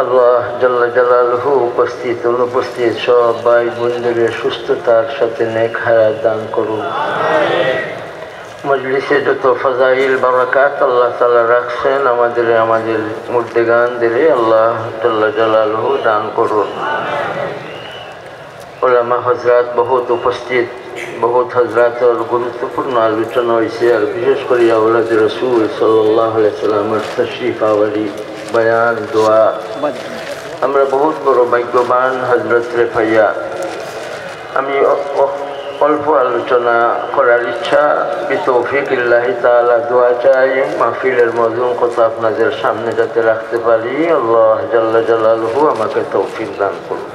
আল্লাহ জাল্লা জালালহু উপস্থিত অনুপস্থিত সব ভাই বোনদের সুস্থতার সাথে নেক হায়াত দান করুন। মজলিসে যত ফাজাইল বারাকাত আল্লাহ তাআলা রাখছেন আমাদের মুর্দেগানদের আল্লাহ জাল্লা জালালহু দান করুন। উলামা হযরত বহুত উপস্থিত, বহুত হযরতের গুরুত্বপূর্ণ আলোচনা হয়েছে। আর বিশেষ করে আওলাদ রাসূল সাল্লাল্লাহু আলাইহি সাল্লামের তাশরীফ আওয়ালি বয়ান দোয়া আমরা বহুত বড় ভাগ্যবান হযরত রে পাইয়া। আমি অল্প আলোচনা করার ইচ্ছা বিতৌফিকিল্লাহি তাআলা দোয়া চাই মাহফিলের মজমুন কথা আপনাদের সামনে যাতে রাখতে পারি। আল্লাহ জাল্লা জালালহু আমাকে তৌফিক দান করুন।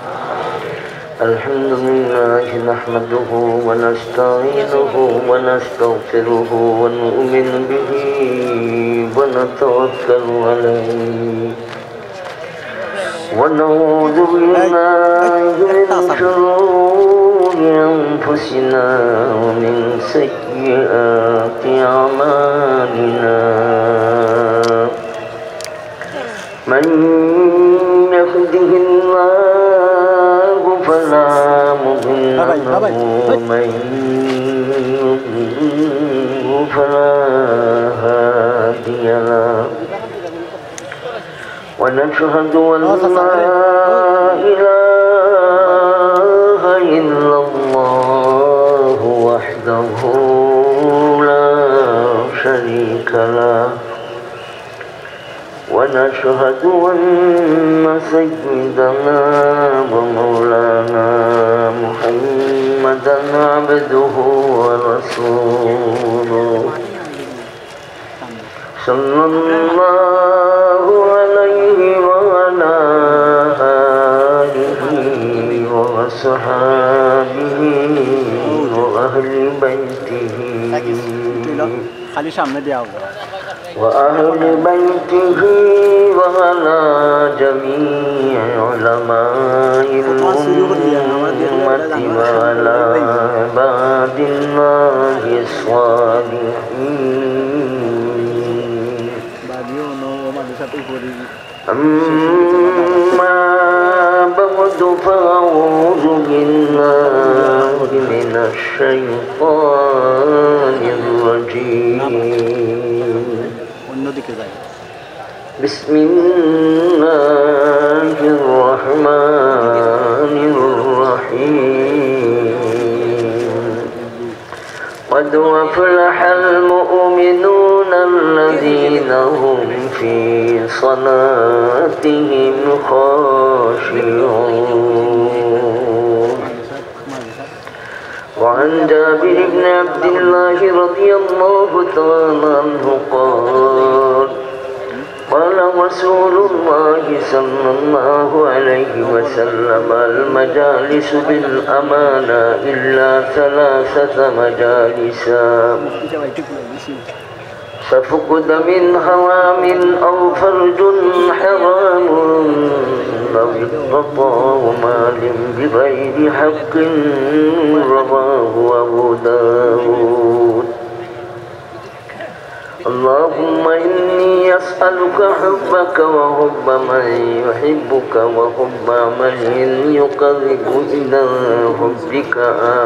আলহামদুলিল্লাহ নাহমাদুহু ওয়া নাস্তাঈনুহু ওয়া নাস্তাগফিরুহু ওয়া নু'মিনু বিহি ওয়া নাতাওয়াক্কালু আলাইহি ونعوذ بالله من شرور أنفسنا ومن سيئات أعمالنا من يهده الله فلا مضل له ومن يضلل فلا هادي له ونشهد أن لا إله إلا الله وحده لا شريك له ونشهد أن سيدنا ومولانا محمدا عبده ورسوله صلى الله عليه وعلى آله وصحابه وأهل بيته وعلى جميع علماء الأمة وعلى عباد الله الصالحين. أما بعد فأعوذ بالله من الشيطان الرجيم. بسم الله الرحمن الرحيم. قد أفلح المؤمنون الذين هم في صلاتهم خاشعون. وعن جابر بن عبد الله رضي الله تعالى عنه قال قال رسول الله صلى الله عليه وسلم المجالس بالأمانة إلا ثلاثة مجالس ففقد من حرام أو فرج حرام أو اقتطاع مال بغير حق رواه أبو داود. اللهم إني أسألك حبك وحب من يحبك وحب عمل يقرب إلى حبك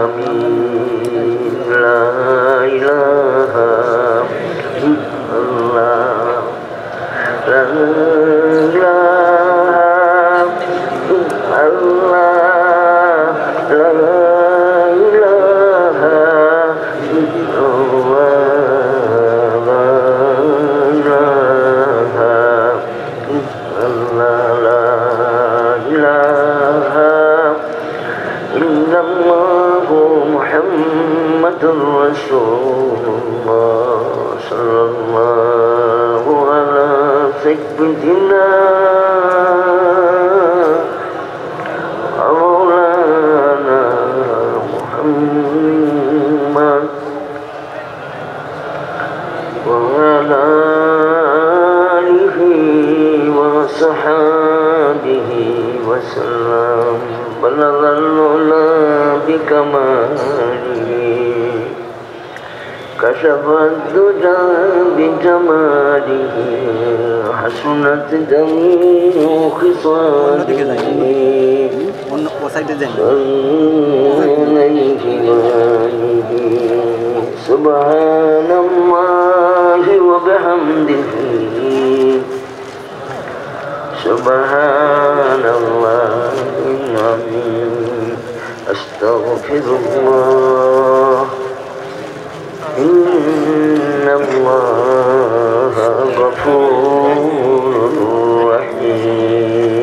آمين. لا إله إلا الله لا إله إلا الله لا إله إلا الله محمد رسول الله صلى الله على سيدنا مولانا محمد وعلى آله وصحابه وسلم. بلغ العلا بكماله كشف الدجى بجماله حسنت جميع خصاله سبحان الله وبحمده سبحان الله العظيم أستغفر الله إن الله غفور رحيم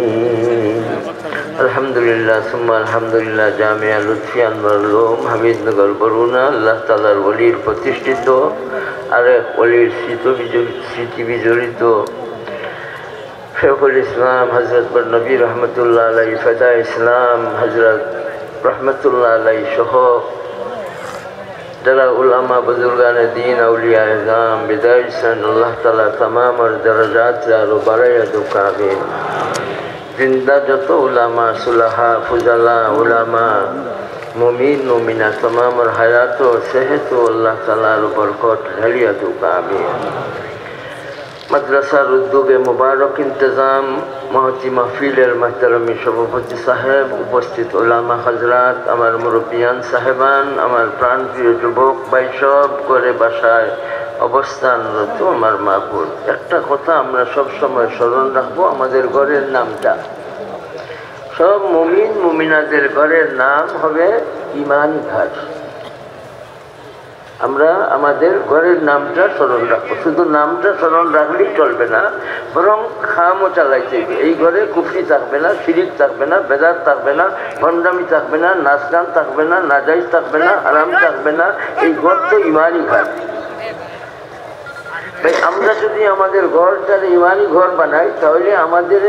الحمد لله ثم الحمد لله جامع لطفي المرلوم حميد نগর বরুণা আল্লাহ তাআলার ওলির প্রতিষ্ঠিত আরেক ওলির স্মৃতি বিজড়িত शेखुल इस्लाम हज़रत बर नबी रहमतुल्लाह अलैहि फ़दा इस्लाम हज़रत रहमतुल्लाह अलैहि सह जरा उलमा बुजुर्गान दीन औलिया इज़ाम बिदाइसन अल्लाह ताला तमाम और दरजात और बरायत काबिल जिंदा जतो उलमा सुलहा फुजला उलमा मुमीन मुमिना तमाम और हयात और सेहत अल्लाह ताला और बरकत हलियत काबिल मदरसा उद्योगे मुबारक इंतजाम महती महफिलेर महतरमी सभापति साहेब उपस्थित उलामा हजरात आमार मुरब्बियान साहेबान आमार प्राणप्रिय युवक भाई सब घरे बासाय अवस्थानरत आमार मापुर एकटा कथा आमरा सब समय स्मरण राखबो आमादेर घरेर नामटा सब मुमिन मुमिनादेर घरेर नाम हबे ईमानी घर আমরা আমাদের ঘরের নামটা স্মরণ রাখবো শুধু নামটা স্মরণ রাখলেই চলবে না বরং খামও চালাইতে হবে এই ঘরে কুফরি থাকবে না শিরিক থাকবে না বেদাত থাকবে না ভণ্ডামি থাকবে না নাচ গান থাকবে না নাজাইজ থাকবে না আরাম থাকবে না এই ঘর তো ইমানি ঘর ভাই আমরা যদি আমাদের ঘরটার ইমানি ঘর বানাই তাহলে আমাদের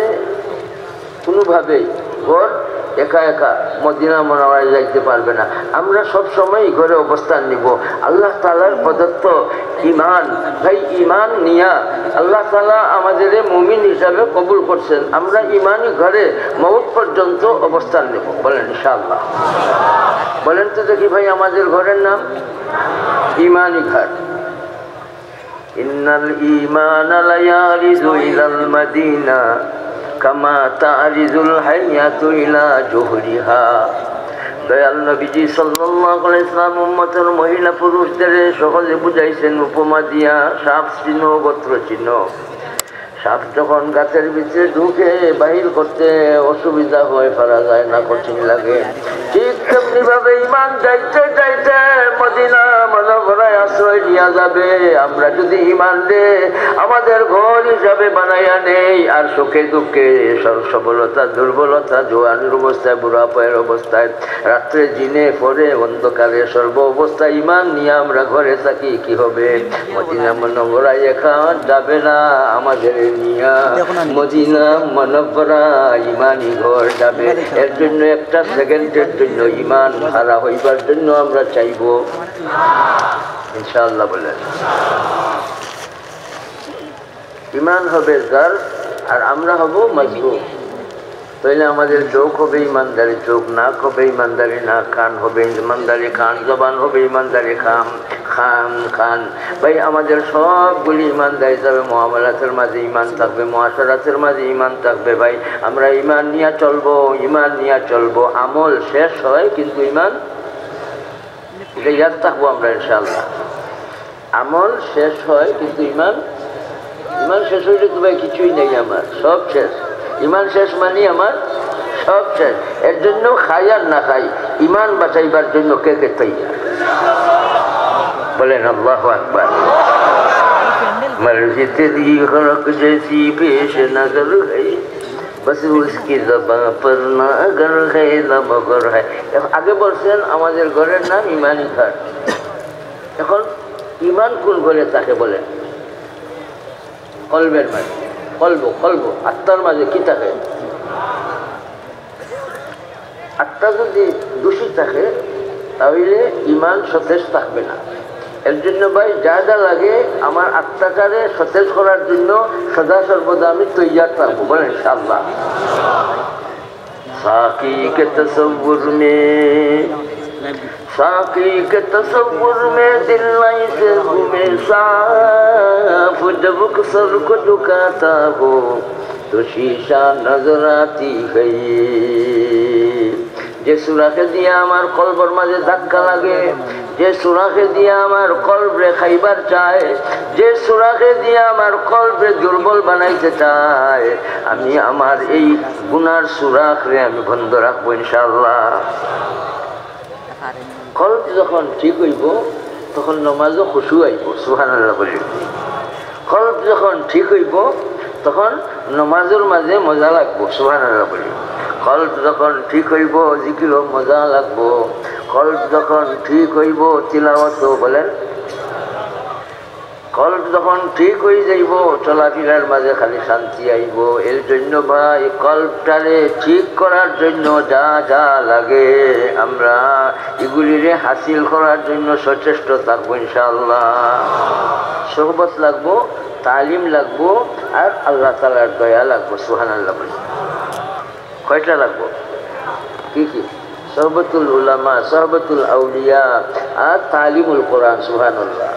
কোনোভাবেই ঘর একা একা মদিনা মুনাওয়ারায় যাইতে পারবে না আমরা সব সময় ঘরে অবস্থান নিব আল্লাহ তাআলার প্রদত্ত ঈমান ভাই ঈমান নিয়া আল্লাহ তাআলা আমাদের মুমিন হিসাবে কবুল করছেন আমরা ঈমানি ঘরে মওত পর্যন্ত অবস্থান নেব বলেন ইনশাআল্লাহ বলেন তো দেখি ভাই আমাদের ঘরের নাম ঈমানি ঘর ইন্নাল ঈমানা লা ইয়ারিজু ইলাল মাদিনা কামা তারিজুল হায়াতু ইলা জুহরিহা দয়াল নবীজি সাল্লাল্লাহু আলাইহি ওয়াসাল্লাম উম্মতের মহিলা পুরুষদের সহজে বুঝাইছেন উপমা দিয়া সাপ চিহ্ন গোত্র চিহ্ন সাপ যখন গাছের ভিতরে ঢুকে বাহির করতে অসুবিধা হয় পারা যায় না কঠিন লাগে ঠিক তেমনি ভাবে ঈমান যাইতে যাইতে মদিনা মুনাওয়ারায় আশ্রয় নিয়ে যাবে আমরা যদি ঈমান রে আমাদের ঘর হিসাবে বানাইয়া নেই আর সুখে দুঃখে সবলতা দুর্বলতা জোয়ানের অবস্থায় বুড়াপের অবস্থায় রাত্রে দিনে পরে অন্ধকারে সর্ব অবস্থায় ঈমান নিয়ে আমরা ঘরে থাকি কি হবে মদিনা মুনাওয়ারায় একা যাবে না আমাদের নিয়া মদিনা মুনাওয়ারা ঈমানি ঘর যাবে এর জন্য একটা সেকেন্ডের জন্য ঈমান হারা হইবার জন্য আমরা চাইব ইনশাআল্লাহ বলেন ঈমান হবে যার আর আমরা হব মজবুত তাহলে আমাদের চোখ হবে ইমানদারি চোখ নাক হবে ইমানদারি নাক কান হবে ইমানদারি কান জবান হবে ইমানদারি খান ভাই আমাদের সবগুলি ইমানদারি যাবে মুআমালাতের মাঝে ঈমান থাকবে মুআশারাতের মাঝে ঈমান থাকবে ভাই আমরা ঈমান নিয়ে চলবো আমল শেষ হয় কিন্তু ঈমান এটা ইয়াদ থাকবো আমরা ইনশাআল্লাহ আমল শেষ হয় কিন্তু ঈমান শেষ হইলে তো ভাই কিছুই নেই আমার সব শেষ ঈমান শেষ মানে আমার সব শেষ এর জন্য খাই আর না খাই ঈমান বাঁচাইবার জন্য কে কে তৈয়ার बोलें अल्लाहु अकबर मर्ज़ी तेरी खलक जैसी पेश नजर है बस उसकी ज़बान पर ना अगर है ना मगर है आगे বলছেন আমাদের ঘরের নাম ঈমানি ঘর এখন ঈমান কোন ঘরে থাকে বলেন কলবের মাঝে কলব আত্মার মাঝে কি থাকে আত্মা যদি দূষিত থাকে তাহলে ঈমান সতেজ থাকবে না এর জন্য ভাই যা যা লাগে আমার আত্মাটারে সতেজ করার জন্য সদা সর্বদা আমি তৈয়ার থাকবো বলেন ইনশাআল্লাহ साकी के तस्वुर में साकी के तसव्वुर में दिल नहीं से घूमे साफ, जब सर को झुकाता हो तो शीशा नजर आती है। যে সুরাকে দিয়া আমার কলবর মাঝে ধাক্কা লাগে, যে সুরাকে দিয়া আমার কলবরে খাইবার চায়, যে সুরাকে দিয়া আমার কলবরে দুর্বল বানাইতে চায়, আমি আমার এই গুনার সুরাখরে আমি বন্ধ রাখবো ইনশাআল্লাহ। কলব যখন ঠিক হইব তখন নমাজও খুশু আইব, সুবহানাল্লাহ বলি। কলব যখন ঠিক হইব তখন নমাজের মাঝে মজা লাগবো, সুবহানাল্লাহ বলি। কলব যখন ঠিক হইব জিকিরও মজা লাগবো, কলব যখন ঠিক হইব তিলাওয়াত বলেন, কলব যখন ঠিক হয়ে যাইব চলাফেরার মাঝে খালি শান্তি আইব। এর জন্য ভাই কলবটারে ঠিক করার জন্য যা যা লাগে আমরা এগুলিরে হাসিল করার জন্য সচেষ্ট থাকবো ইনশাআল্লাহ। সোহবত লাগবো, তালিম লাগবো, আর আল্লাহ তাআলার দয়া লাগবো, সুবহানাল্লাহ। কয়টা লাগবো? কি কি? সোহবতুল উলামা, সোহবতুল আউলিয়া আর তালিমুল কোরআন, সুবহানাল্লাহ।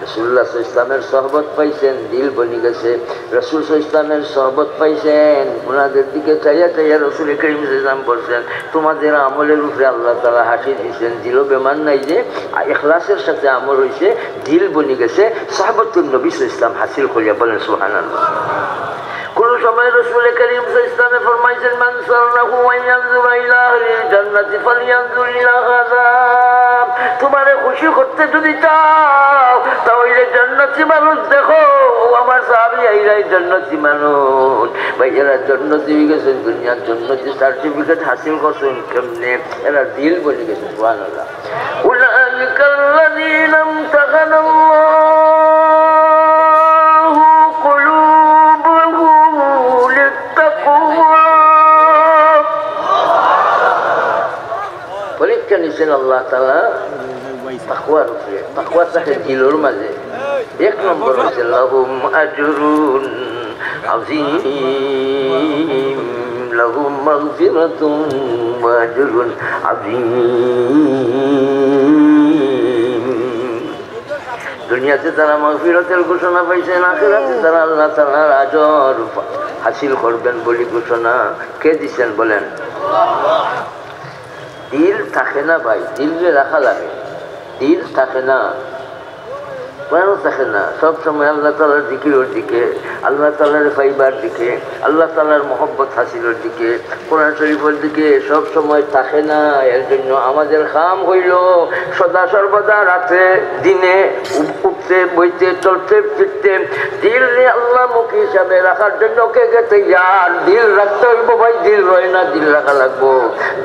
রাসূলুল্লাহ সাল্লাল্লাহু আলাইহি ওয়াসাল্লামের সোহবত পাইছেন, দিল বনি গেছে। রাসূল সাল্লাল্লাহু আলাইহি ওয়াসাল্লামের সোহবত পাইছেন, ওনাদের দিকে চাইয়া চাইয়া রাসূল করিম সাল্লাল্লাহু আলাইহি ওয়াসাল্লাম বলছেন তোমাদের আমলের উপরে আল্লাহ তাআলা হাসি দিয়েছেন। দিলও বেমান নাই যে ইখলাসের সাথে আমল হয়েছে, দিল বনি গেছে। সোহবতুল নবী সাল্লাল্লাহু আলাইহি ওয়াসাল্লাম হাসিল করিয়া বলেন সুবহানাল্লাহ। কোন সময় রাসূল করিম সাল্লাল্লাহু আলাইহি ওয়াসাল্লাম ফরমাইছেন মান সাররাহু আন ইয়ানজুরা ইলা আহলিল জান্নাতি ফালইয়ানজুর ইলা হাযা। তোমারে খুশি করতে যদি চাও তাহলে জান্নাতি মানুষ দেখো। আমার সাহাবী এইরাই জান্নাতি মানুষ। ভাই এরা জান্নাতি হয়ে গেছেন, দুনিয়ার জান্নাতি সার্টিফিকেট হাসিল করছেন কেমনে? এরা দিল বলে গেছে, সুবহানাল্লাহ। উলাইকাল্লাযীনা ইমতাহানাল্লাহু কুলুবাহুম লিত্তাকওয়া। পরীক্ষা নিছেন আল্লাহ তাআলা তাকওয়ার উপরে। তাকওয়া থাকে দিলের মাঝে। এক নম্বর হচ্ছে লাহুম আজরুন আযীম, লাহুম মাগফিরাতুন ওয়া আজরুন আযীম। দুনিয়াতে তারা মাগফিরাতের ঘোষণা পাইছেন, আখিরাতে তারা আল্লাহ তাআলার আজর হাসিল করবেন বলে ঘোষণা কে দিচ্ছেন বলেন? দিল থাকে না ভাই, দিলে রাখা লাগে। দিল থাকে না, কেন থাকে না? সব সময় আল্লাহ তাআলার জিকিরের দিকে, আল্লাহ তাআলার ফাইবার দিকে, আল্লাহ তাআলার মহব্বত হাসিলের দিকে, কোরআন শরীফের দিকে সব সময় থাকে না। এর জন্য আমাদের কাম হইল সদা সর্বদা রাতে দিনে উঠতে বইতে চলতে ফিরতে দিল আল্লাহ মুখী হিসাবে রাখার জন্য কে কে তৈয়ার? দিল রাখতে হইব ভাই, দিল রয় না, দিল রাখা লাগবো।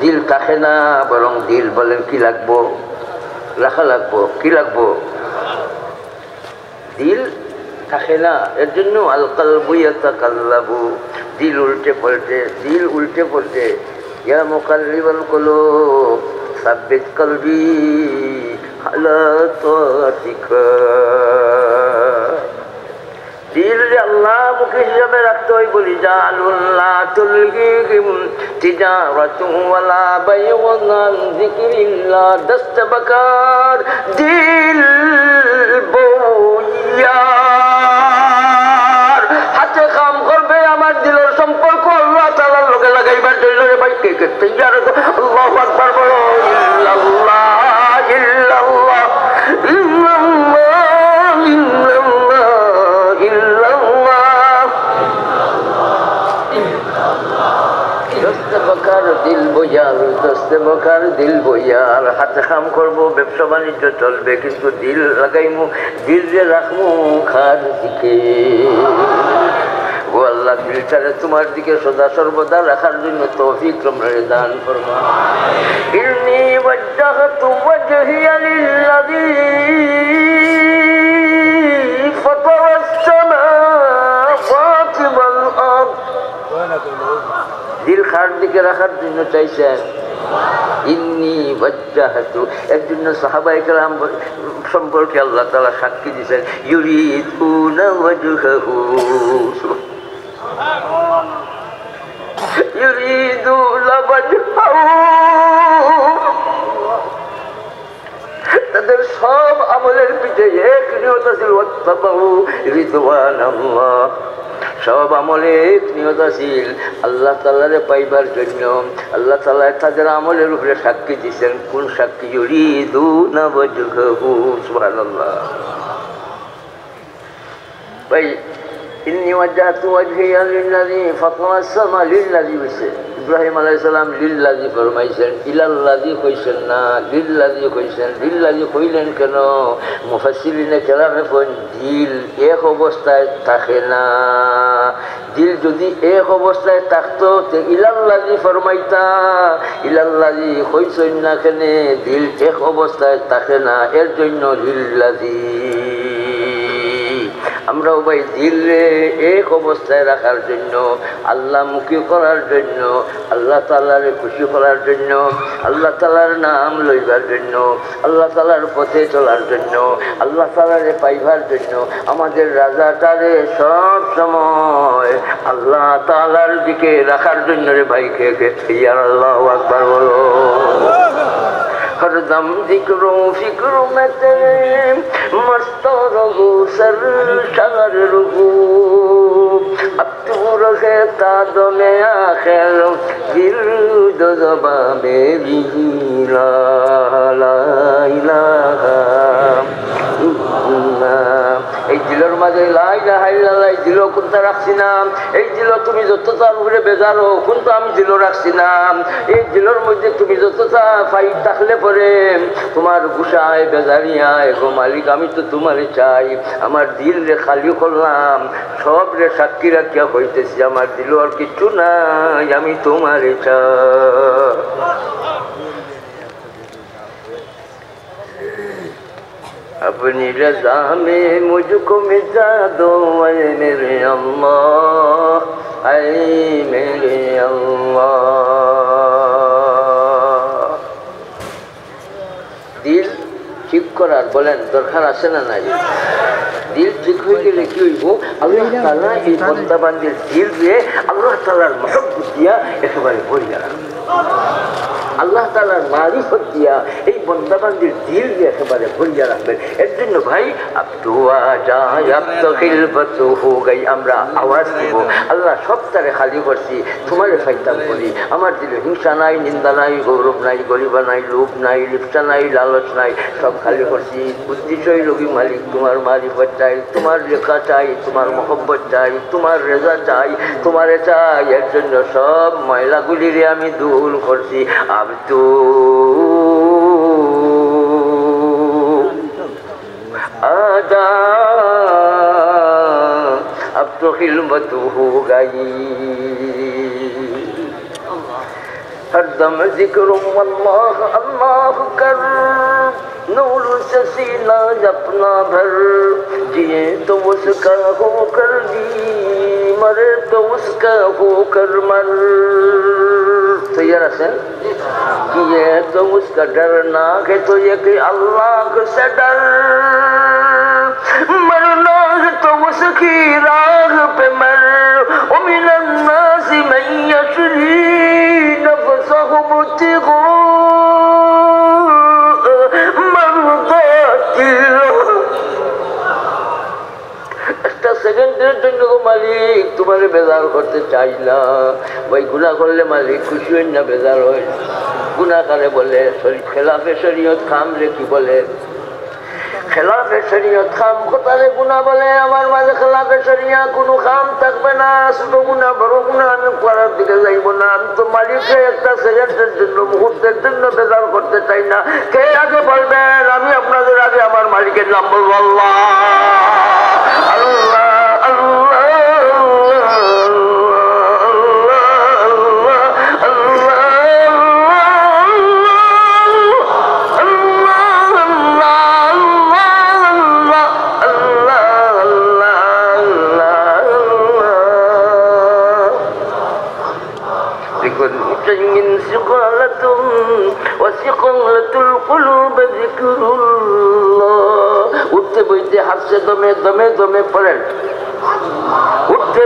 দিল থাকে না, বরং দিল বলেন কি লাগবো? রাখা লাগবো। কি লাগবো? দিল থাকে না। এর জন্য আল কলবু ইয়াতাকাল্লাবু, দিল উল্টে পড়তে, দিল উল্টে পড়তে। ইয়া মুকাল্লিবাল কুলুব সাব্বিত কলবি আলা তাআতিকা। দিল আল্লাহ মুখী হিসাবে রাখতে হয় বলি জালুল্লাহ তুলহিহিম তিজারাতু ওয়ালা বাইউন আন যিকরিল্লাহ। দস্তবকার দিল বইয়ার, হাতে কাম করবে আমার দিলের সম্পর্ক আল্লাহ তাআলার লগে লাগাইবার জন্য ভাই কে কে তৈয়ার? আল্লাহু আকবার বলো। ইল্লাল্লাহ ইল্লাল্লাহ ইল্লাল্লাহ ইল্লাল্লাহ দস্তবকার দিল বইয়ার, দস্তবকার দিল বইয়ার। হাতে কাম করবো, ব্যবসা বাণিজ্য চলবে, কিন্তু দিল লাগাইমু, দিল যে রাখমু খার দিকে। ও আল্লাহ দিলটারে তোমার দিকে সদা সর্বদা রাখার জন্য তৌফিক তোমরা দান ফরমা। ইন্নী ওয়াজ্জাহতু ওয়াজহিয়া লিল্লাযী ফাতারাস সামাওয়াতি ওয়াল আরদ। দিল খার দিকে রাখার জন্য চাইছেন। ইন্নী ওয়াজ্জাহতু, এর জন্য সাহাবায়ে কেরাম সম্পর্কে আল্লাহ তাআলা সাক্ষী দিয়েছেন ইউরিদুনা ওয়াজহাহু, ইউরিদুনা ওয়াজহাহু নবীদের সব আমলের পিঠে এক নিয়ত ছিল ওয়াত্তাবাউ রিদওয়ানাল্লাহ। সব আমলে এক নিয়ত আছিল আল্লাহ তাআলারে পাইবার জন্য। আল্লাহ তাআলা তাদের আমলের উপরে সাক্ষী দিয়েছেন। কোন সাক্ষী? ইউরিদুনা ওয়াজহাহু। সুবহানাল্লাহ। ভাই ইন্নী ওয়াজজাহতু ওয়াজহিয়া লিল্লাযী ফাতারাস সামা লিল্লাযী হইছে। ইব্রাহিম আলাইহিস সালাম লিল্লাযী ফরমাইছেন, ইলাল্লাযী কইছেন না, লিল্লাযী কইছেন। লিল্লাযী কইলেন কেন? মুফাসসিরিনে কেরামে কইন দিল এক অবস্থায় থাকে না। দিল যদি এক অবস্থায় থাকতো তে ইলাল্লাযী ফরমাইতা। ইলাল্লাযী কইছেন না কেন? দিল এক অবস্থায় থাকে না, এর জন্য লিল্লাযী। আমরাও ভাই দিলে এক অবস্থায় রাখার জন্য, আল্লাহমুখী করার জন্য, আল্লাহ তাআলারে খুশি করার জন্য, আল্লাহ তাআলার নাম লইবার জন্য, আল্লাহ তাআলার পথে চলার জন্য, আল্লাহ তাআলারে পাইবার জন্য আমাদের রাজাটারে সব সময় আল্লাহ তাআলার দিকে রাখার জন্য রে ভাই কে আল্লাহু আকবার বলো। हरदम जिक्रो फिक्रो में तेरे मस्त रहूं सरशार रहूं। अब तू रहता दो में आखिर दिल दो ज़बा मेरी ला ला इलाहा এই দিলের মাঝে লা ইলাহা ইল্লাল্লাহ দিল কোনটা রাখছি না। এই দিল তুমি যতটা উপরে বেজারো কিন্তু আমি দিল রাখছি না। এই দিলের মধ্যে তুমি যতটা পাই থাকলে পরে তোমার গুসায় বেজারিয়ায় গো মালিক আমি তো তোমারে চাই। আমার দিল রে খালি করলাম, সব রে সাক্ষী রাখিয়া হইতেছি আমার দিল আর কিছু নাই, আমি তোমারে চাই। अपनी रज़ा में मुझको मिटा दो ऐ मेरे अल्लाह, ऐ मेरे अल्लाह। दिल ঠিক করার বলেন দরকার আছে না নাই? দিল ঠিক হয়ে গেলে কি হইব? আল্লাহ তাআলা এই বান্দা বান্দির দিল দিয়ে আল্লাহ তাআলার মহব্বত দিয়া একেবারে ভরিয়া রাখবে। আল্লাহ তাআলার মারিফত দিয়া এই বান্দা বান্দির দিল দিয়ে একেবারে ভরিয়া রাখবেন। এর জন্য ভাই আব্দুয়া যায় আব্দুল বতু হো গাই, আমরা আওয়াজ দিব আল্লাহ সব তারে খালি করছি তোমারে ফাইতাম করি। আমার দিলে হিংসা নাই, নিন্দা নাই, গৌরব নাই, গরিবা নাই, লোভ নাই, লিপ্সা নাই, লালচ নাই, সব খালি করছি। উদ্দেশ্যই রবি মালিক তোমার মারিফত চাই, তোমার লেখা চাই, তোমার মহব্বত চাই, তোমার রেজা চাই, তোমারে চাই। এর জন্য সব ময়লাগুলিরে আমি দূর করছি। আব্দু আজা अब तो खिलमत हो गई, हर दम जिक्र अल्लाह अल्लाह कर, नूर से सीना अपना भर, जिए तो उसका होकर जी, मरे तो उसका होकर मर। तैयार है कि ये तो उसका डरना है तो ये कि अल्लाह से डर, मरना है तो उसकी राह पे मर। ومن الناس من يشري نفسه ابتغاء مرضات الله। একটা সেকেন্ডের জন্য মালিক তোমারে বেজার করতে চাই না। ভাই গুনাহ করলে মালিক খুশি হই না, বেজার হয়। গুনাহ করে বলে খেলাফে শরীয়ত খাম রে কি বলে? খেলাফে শরীয়ত খাম কোথায় গুনাহ বলে? আমার মাঝে খেলাফে শরিয়া কোনো খাম থাকবে না। ছোট গুনাহ বড় গুনাহ আমি করার দিকে যাইব না। আমি তো মালিককে একটা সেকেন্ডের জন্য মুহূর্তের জন্য বেজার করতে চাই না। কে আগে বলবেন? আমি আপনাদের আগে আমার মালিকের নাম বলবো আল্লাহ আল্লাহ আল্লাহ। من ثقالة وثقالة القلوب ذكر الله। উঠতে বইতে হাসছে দমে দমে দমে পড়েন, উঠতে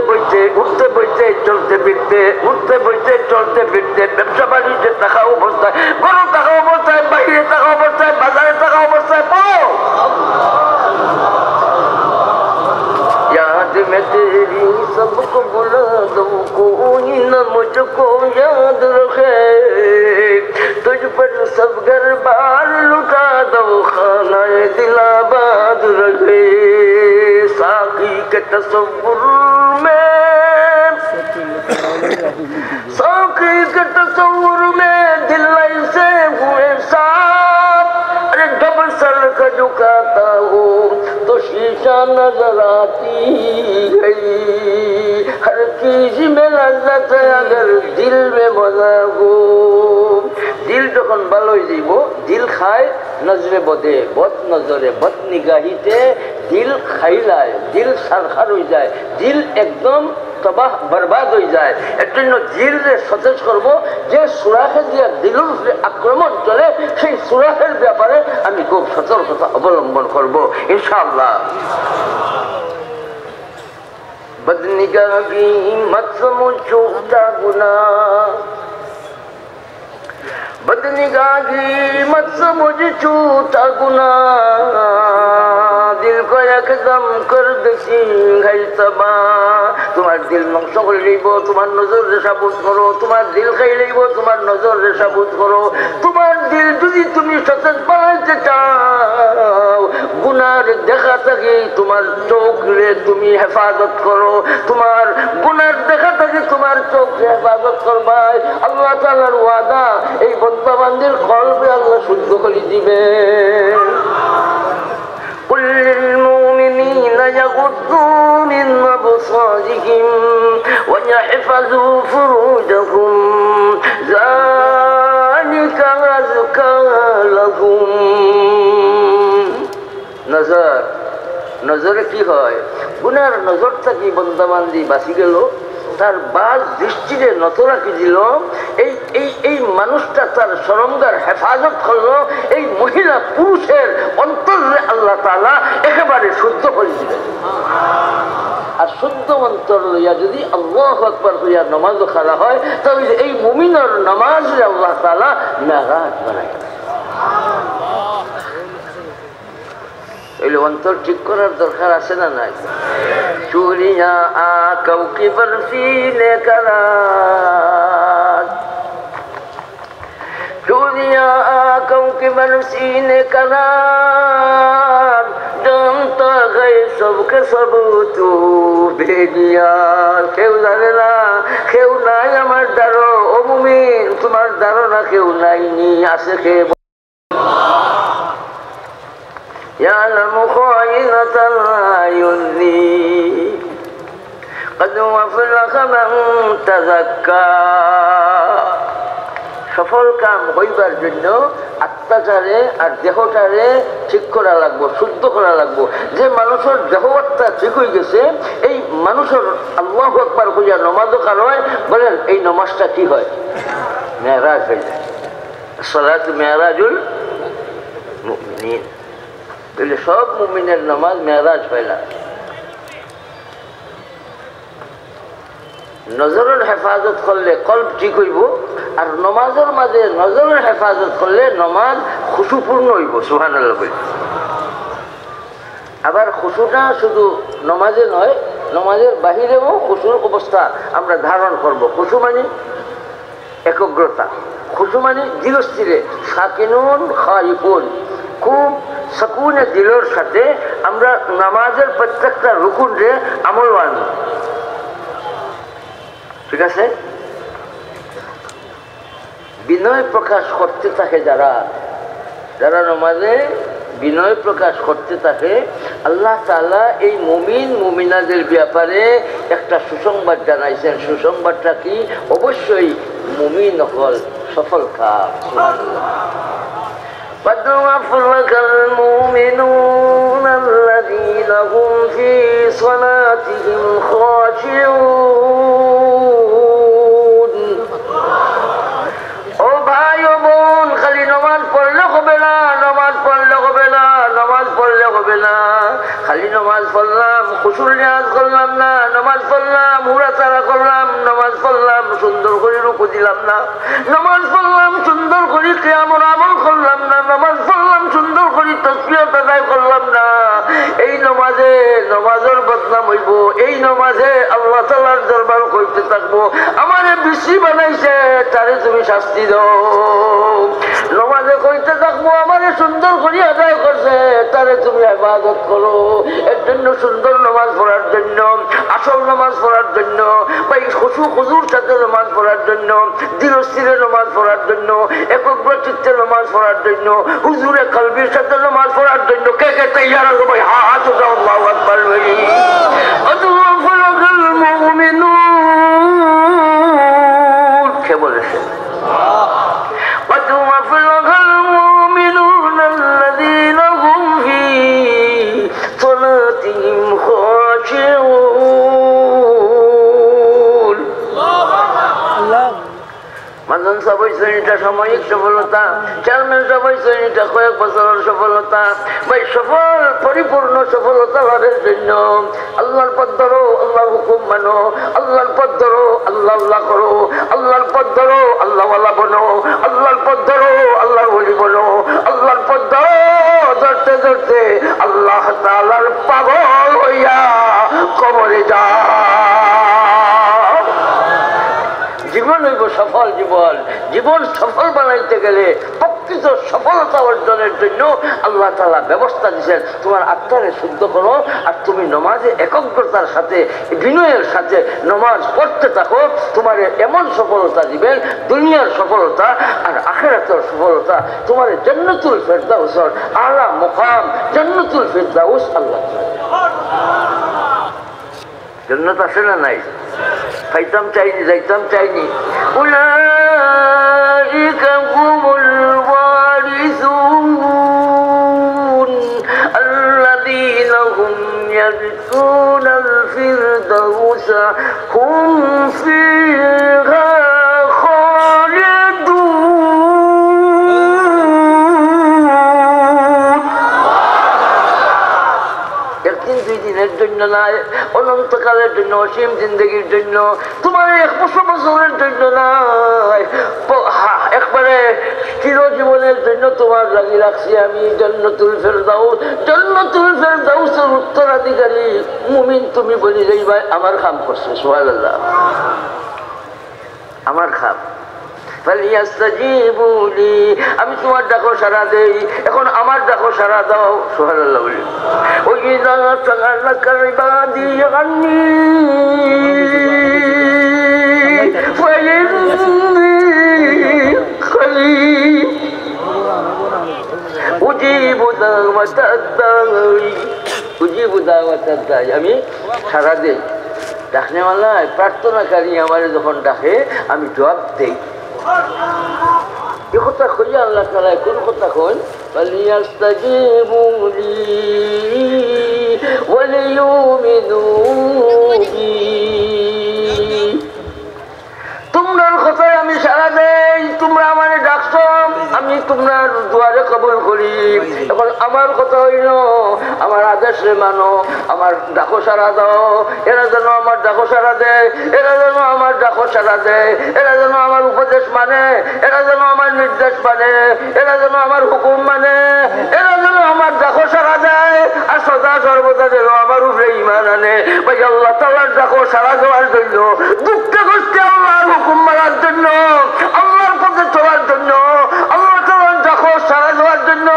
বইতে চলতে ফিরতে, উঠতে বইতে চলতে ফিরতে, ব্যবসা বাণিজ্যে থাকা অবস্থায়, ঘরে থাকা অবস্থায়, বাইরে থাকা অবস্থায়, বাজারে থাকা অবস্থায় याद रखे तुझ पर सब घर बार लुटा दो खानाए दिलाबाद रखे साकी के तसव्वुर में साकी के तसव्वुर में दिल ऐसे हुए साफ अरे जब सर का झुकाता हो तो शीशा नजर आती गई हर चीज में लज्जत है अगर दिल में मजा हो दिल যখন ভালো হয়ে যাইব দিল খায় নজরে বদে বদ নজরে বদ নিগাহিতে দিল খাইলায় দিল সারখার হয়ে যায় দিল একদম তবাহ বরবাদ হয়ে যায় এর জন্য দিলকে সতেজ করব যে সুরাখে দিয়ে দিলের উপরে আক্রমণ চলে সেই সুরাখের ব্যাপারে আমি খুব সতর্কতা অবলম্বন করব ইনশাআল্লাহ बदनिगाही मत समझो गुनाह बदनिगाही मत समझ छूटा गुनाह दिल को एकदम कर दसी घाई तबा तुम्हार दिल नक्श कर लैब तुम्हार नजर रे साबुत करो तुम्हार दिल खाई लैब तुम्हार नजर रे साबुत करो तुम्हार दिल যদি তুমি সতেজ বানাইতে চাও গুনার দেখা থেকে তোমার চোখ রে তুমি হেফাজত করো তোমার গুনার দেখা থেকে তোমার চোখ রে হেফাজত করবা আল্লাহ তাআলার ওয়াদা এই বান্দা বান্দির কলবে আল্লাহ শুদ্ধ করে দিবেন قل للمؤمنين يغضوا من أبصارهم ويحفظوا فروجهم ذلك أزكى لهم नजर नजरे কি হয় গুনার নজর থেকে বান্দা বান্দি বাঁচি গেল তার বাজ দৃষ্টিতে নত রাখি দিল এই মানুষটা তার শরমগার হেফাজত করলো এই মহিলা পুরুষের অন্তরে আল্লাহ তাআলা একেবারে শুদ্ধ করে দিলেন আর শুদ্ধ অন্তর লইয়া যদি আল্লাহু আকবার কইয়া নামাজ খাড়া হয় তাহলে এই মুমিনের নামাজ আল্লাহ তাআলা মেরাজ বানায় এলে অন্তর ঠিক করার দরকার আছে না নাই চুরিয়া আকাউ কি বরফিনে করার চুরিয়া আকাউ কি বরফিনে করার জানতা গায়ে সবকে সব তু বেদিয়া কেউ জানে না কেউ নাই আমার দ্বারো ও মুমিন তোমার দ্বারো না কেউ নাই নি আছে কে يعلم خائنة الأعين قد أفلح من تزكى সফল কাম হইবার জন্য আত্মাটারে আর দেহটারে ঠিক করা লাগবো শুদ্ধ করা লাগবো যে মানুষের দেহটা ঠিক হয়ে গেছে এই মানুষের আল্লাহু আকবার কইয়া নামাজও কারয় বলেন এই নামাজটা কি হয় মেরাজ হয়ে যায় সালাতু মেরাজুল মুমিনিন তাহলে সব মুমিনের নামাজ মেরাজ হয় না নজরের হেফাজত করলে কলব ঠিক হইব আর নমাজের মাঝে নজরের হেফাজত করলে নমাজ খুশুপূর্ণ হইব সুবহানাল্লাহ বলি আবার খুশুটা শুধু নমাজে নয় নমাজের বাহিরেও খুশুর অবস্থা আমরা ধারণ করব খুশু মানে একগ্রতা খুশু মানে ধীরস্থিরে সাকিনুন খাইফুন খুব সুকুনে দিলের সাথে আমরা নামাজের প্রত্যেকটা রুকুনে আমল আনি ঠিক আছে বিনয় প্রকাশ করতে থাকে যারা যারা নামাজে বিনয় প্রকাশ করতে থাকে আল্লাহ তাআলা এই মুমিন মুমিনাদের ব্যাপারে একটা সুসংবাদ জানাইছেন সুসংবাদটা কি অবশ্যই মুমিন হল সফল কাম সুবহানাল্লাহ قد أفلح المؤمنون الذين هم في صلاتهم خاشعون ও ভাই ও বোন খালি নামাজ পড়লে হবে না নামাজ পড়লে হবে না নামাজ পড়লে হবে না খালি নামাজ পড়লাম খুশুর নিয়াজ করলাম না নামাজ পড়লাম হুড়াচাড়া করলাম নামাজ পড়লাম সুন্দর করে রুকু দিলাম না নামাজ পড়লাম সুন্দর করে কিয়ামুল আমল করলাম না নামাজ পড়লাম সুন্দর করে তাসবিহ আদায় করলাম না এই নমাজে নমাজের বদনাম হইব, এই নমাজে আল্লাহ তাআলার দরবার করতে থাকবো। আমারে বেশি বানাইছে, তারে তুমি শাস্তি দাও। নমাজে কইতে থাকবো, আমারে সুন্দর করে আদায় করছে, তারে তুমি ইবাদত করো। এর জন্য সুন্দর নামাজ পড়ার জন্য, আসল নামাজ পড়ার জন্য, বা এই খুজুর সাথে নামাজ পড়ার জন্য, ধীরস্থিরে নামাজ পড়ার জন্য, একগ্র চিত্তে নামাজ পড়ার জন্য, হুজুরে কলবির সাথে নামাজ পড়ার জন্য কে কে তৈয়ার হবে? ভাই হাত উঠাও, আল্লাহু আকবার বলি। কে বলেছে? মাজন সবাই শ্রেণীটা সাময়িক সফলতা, চেয়ারম্যান সবাই শ্রেণীটা কয়েক বছরের সফলতা। ভাই সফল পরিপূর্ণ সফলতা লাভের জন্য আল্লাহর পথ ধরো, আল্লাহর হুকুম মানো, আল্লাহর পথ ধরো, আল্লাহ আল্লাহ করো, আল্লাহর পথ ধরো, আল্লাহ ওয়ালা বনো, আল্লাহর পথ ধরো, আল্লাহর ওলি বনো, আল্লাহর পথ ধরো। ধরতে ধরতে আল্লাহ তাআলার পাগল হইয়া কবরে যা। জীবন হইব সফল জীবন। জীবন সফল বানাইতে গেলে প্রকৃত সফলতা অর্জনের জন্য আল্লাহ তাআলা ব্যবস্থা দিয়েছেন। তোমার আত্মারে শুদ্ধ করো, আর তুমি নমাজে একাগ্রতার সাথে, বিনয়ের সাথে নমাজ পড়তে থাকো। তোমার এমন সফলতা দিবেন, দুনিয়ার সফলতা আর আখিরাতের সফলতা। তোমার জান্নাতুল ফেরদাউসের আলা মুকাম, জান্নাতুল ফেরদাউস আল্লাহ। জান্নাত আছে না নাই? খাইতাম চাইনি, যাইতাম চাইনি। উলাইকা হুমুল ওয়ারিসুন আল্লাযীনা হুম ইয়ারসুনাল ফিরদাউসা হুম ফিহা জন্য নয়, অনন্তকালের জন্য, অসীম জিন্দগির জন্য, তোমার 100 বছরের জন্য নয়, একবারে চিরজীবনের জন্য তোমার লাগি রাখছি আমি জান্নাতুল ফেরদাউস। জান্নাতুল ফেরদাউসের উত্তরাধিকারী মুমিন তুমি বলি যাই ভাই আমার খাম করছে। সুবহানাল্লাহ, আমার খাম। আমি তোমার ডাকো সারা দেই, এখন আমার ডাকো সারা দাও। সুবহানাল্লাহ বলি। ওই আমি সারা দেই। ডাকনেওয়ালায় প্রার্থনাকারী আমার যখন ডাকে আমি জবাব দেই। এ কথা কইয়া আল্লাহ তাআলা কোন কথা কন? ফালিয়াস্তাজিবু লি ওয়া লিয়ুমিনু বি। তোমরার কথায় আমি সারা দেই, তোমরা আমারে ডাকছো, আমি তোমার দুয়ারে কবুল করি। এখন আমার কথা হইল আমার আদেশে মানো, আমার ডাকো সারা দাও। এরা যেন আমার ডাকো সারা দেয়, এরা যেন আমার ডাকো সারা দেয়, এরা যেন আমার উপদেশ মানে, এরা যেন আমার নির্দেশ মানে, এরা যেন আমার হুকুম মানে, এরা যেন আমার ডাকো সারা দেয়, আর সদা সর্বদা যেন আমার উপরে ঈমান আনে। ভাই আল্লাহ তাআলার ডাকো সারা দেওয়ার জন্য, দুঃখে কষ্টে আল্লাহর হুকুম মানার জন্য, আল্লাহর পথে চলার জন্য, আল্লাহ তাআলার ডাকো সারা দেওয়ার জন্য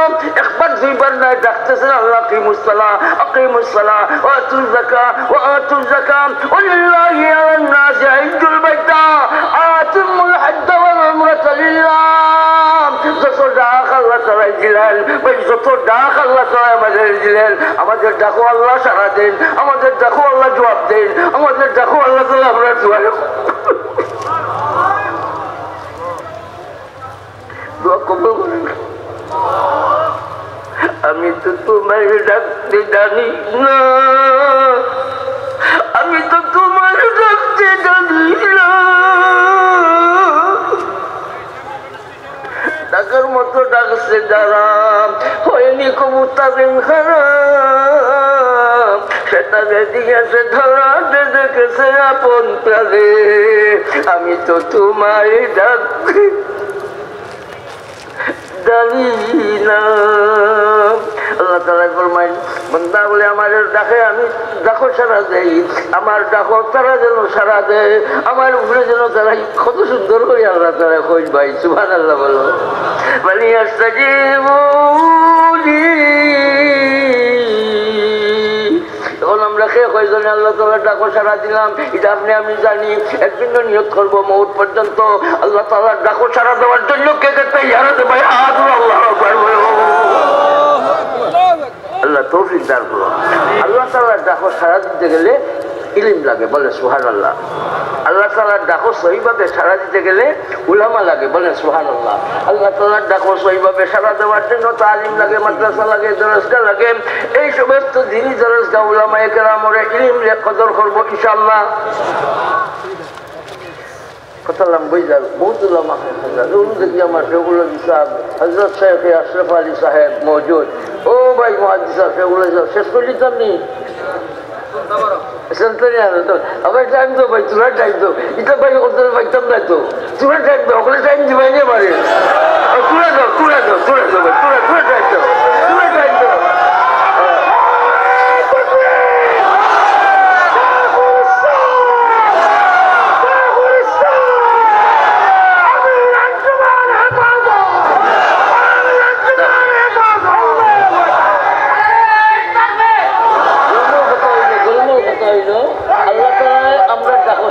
একবার দুইবার নয় ডাকতেছেন। আল্লাহ আকিমুস সালাহ, আকিমুস সালাহ ওয়া আতুজ যাকাত ওয়া আতুজ যাকাত ওয়ালিল্লাহি আলান নাসি হিজ্জুল বাইতা আতিমুল হজ্জ ওয়াল উমরাতা লিল্লাহ। যত ডাক আল্লাহ তাআলা দিলেন, ভাই যত ডাক আল্লাহ তাআলা আমাদের দিলেন, আমাদের ডাকো আল্লাহ সারা দেন, আমাদের ডাকো আল্লাহ জবাব দেন, আমাদের ডাকো আল্লাহ তাআলা আমরা দুয়ারে দোয়া কবুল করেন। আমি তো তোমার ডাকতে জানি না, আমি তো তোমার ডাকতে জানি না। ডাকার মতো ডাকছে যারা, হয়নি কবুতরের খারাপ, সেটাকে দিয়েছে ধরাতে দেখেছে আপন প্রাণে। আমি তো তোমার ডাকতে জানি না। আল্লাহ আল্লাহ তাআলা ফরমায় বান্দা বলে আমার ডাকে আমি ডাকো সারা দেই, আমার ডাকো তারা যেন সারা দেয়, আমার উপরে যেন তারা কত সুন্দর করে আল্লাহ তাআলা কই ভাই সুবহানাল্লাহ বলো বলি আস্তাজিবুলি। তখন আমরা খেয়ে কয়জনে আল্লাহ তাআলা ডাকো সারা দিলাম এটা আপনি আমি জানি। একদিন নিয়ত করবো মৌত পর্যন্ত আল্লাহ তাআলা ডাকো সারা দেওয়ার জন্য কে কে তৈয়ার হতে ভাই আল্লাহ আকবার বলো। আল্লাহ তৌফিক দান করো। আল্লাহ তাআলার ডাকো সাড়া দিতে গেলে ইলম লাগে বলে সুবহানাল্লাহ। আল্লাহ তাআলার ডাকো সহিভাবে সাড়া দিতে গেলে উলামা লাগে বলে সুবহানাল্লাহ। আল্লাহ তাআলার ডাকো সহিভাবে সাড়া দেওয়ার জন্য তালিম লাগে, মাদ্রাসা লাগে, দরসগা লাগে। এই সমস্ত দিনই দরসগা উলামায়ে কেরামরে ইলম কদর করবো ইনশাআল্লাহ। কথালাম বুঝলাম বহুত উলামা দেখি আমার সেগুলো সাহেব হজরত শেখ আশরাফ আলী সাহেব মৌজুদ। ও ভাই মুহাদ্দিস সাহেব সেগুলো শেষ করে দিতাম নি আবার টাইম তো ভাই তোরা টাইম তো এটা ভাই ওদের পাইতাম না তো তোরা টাইম তো ওখানে টাইম দিবাই নিয়ে পারে তোরা দাও তোরা দাও তোরা দাও ভাই তোরা তোরা টাইম দাও তোরা টাইম দাও।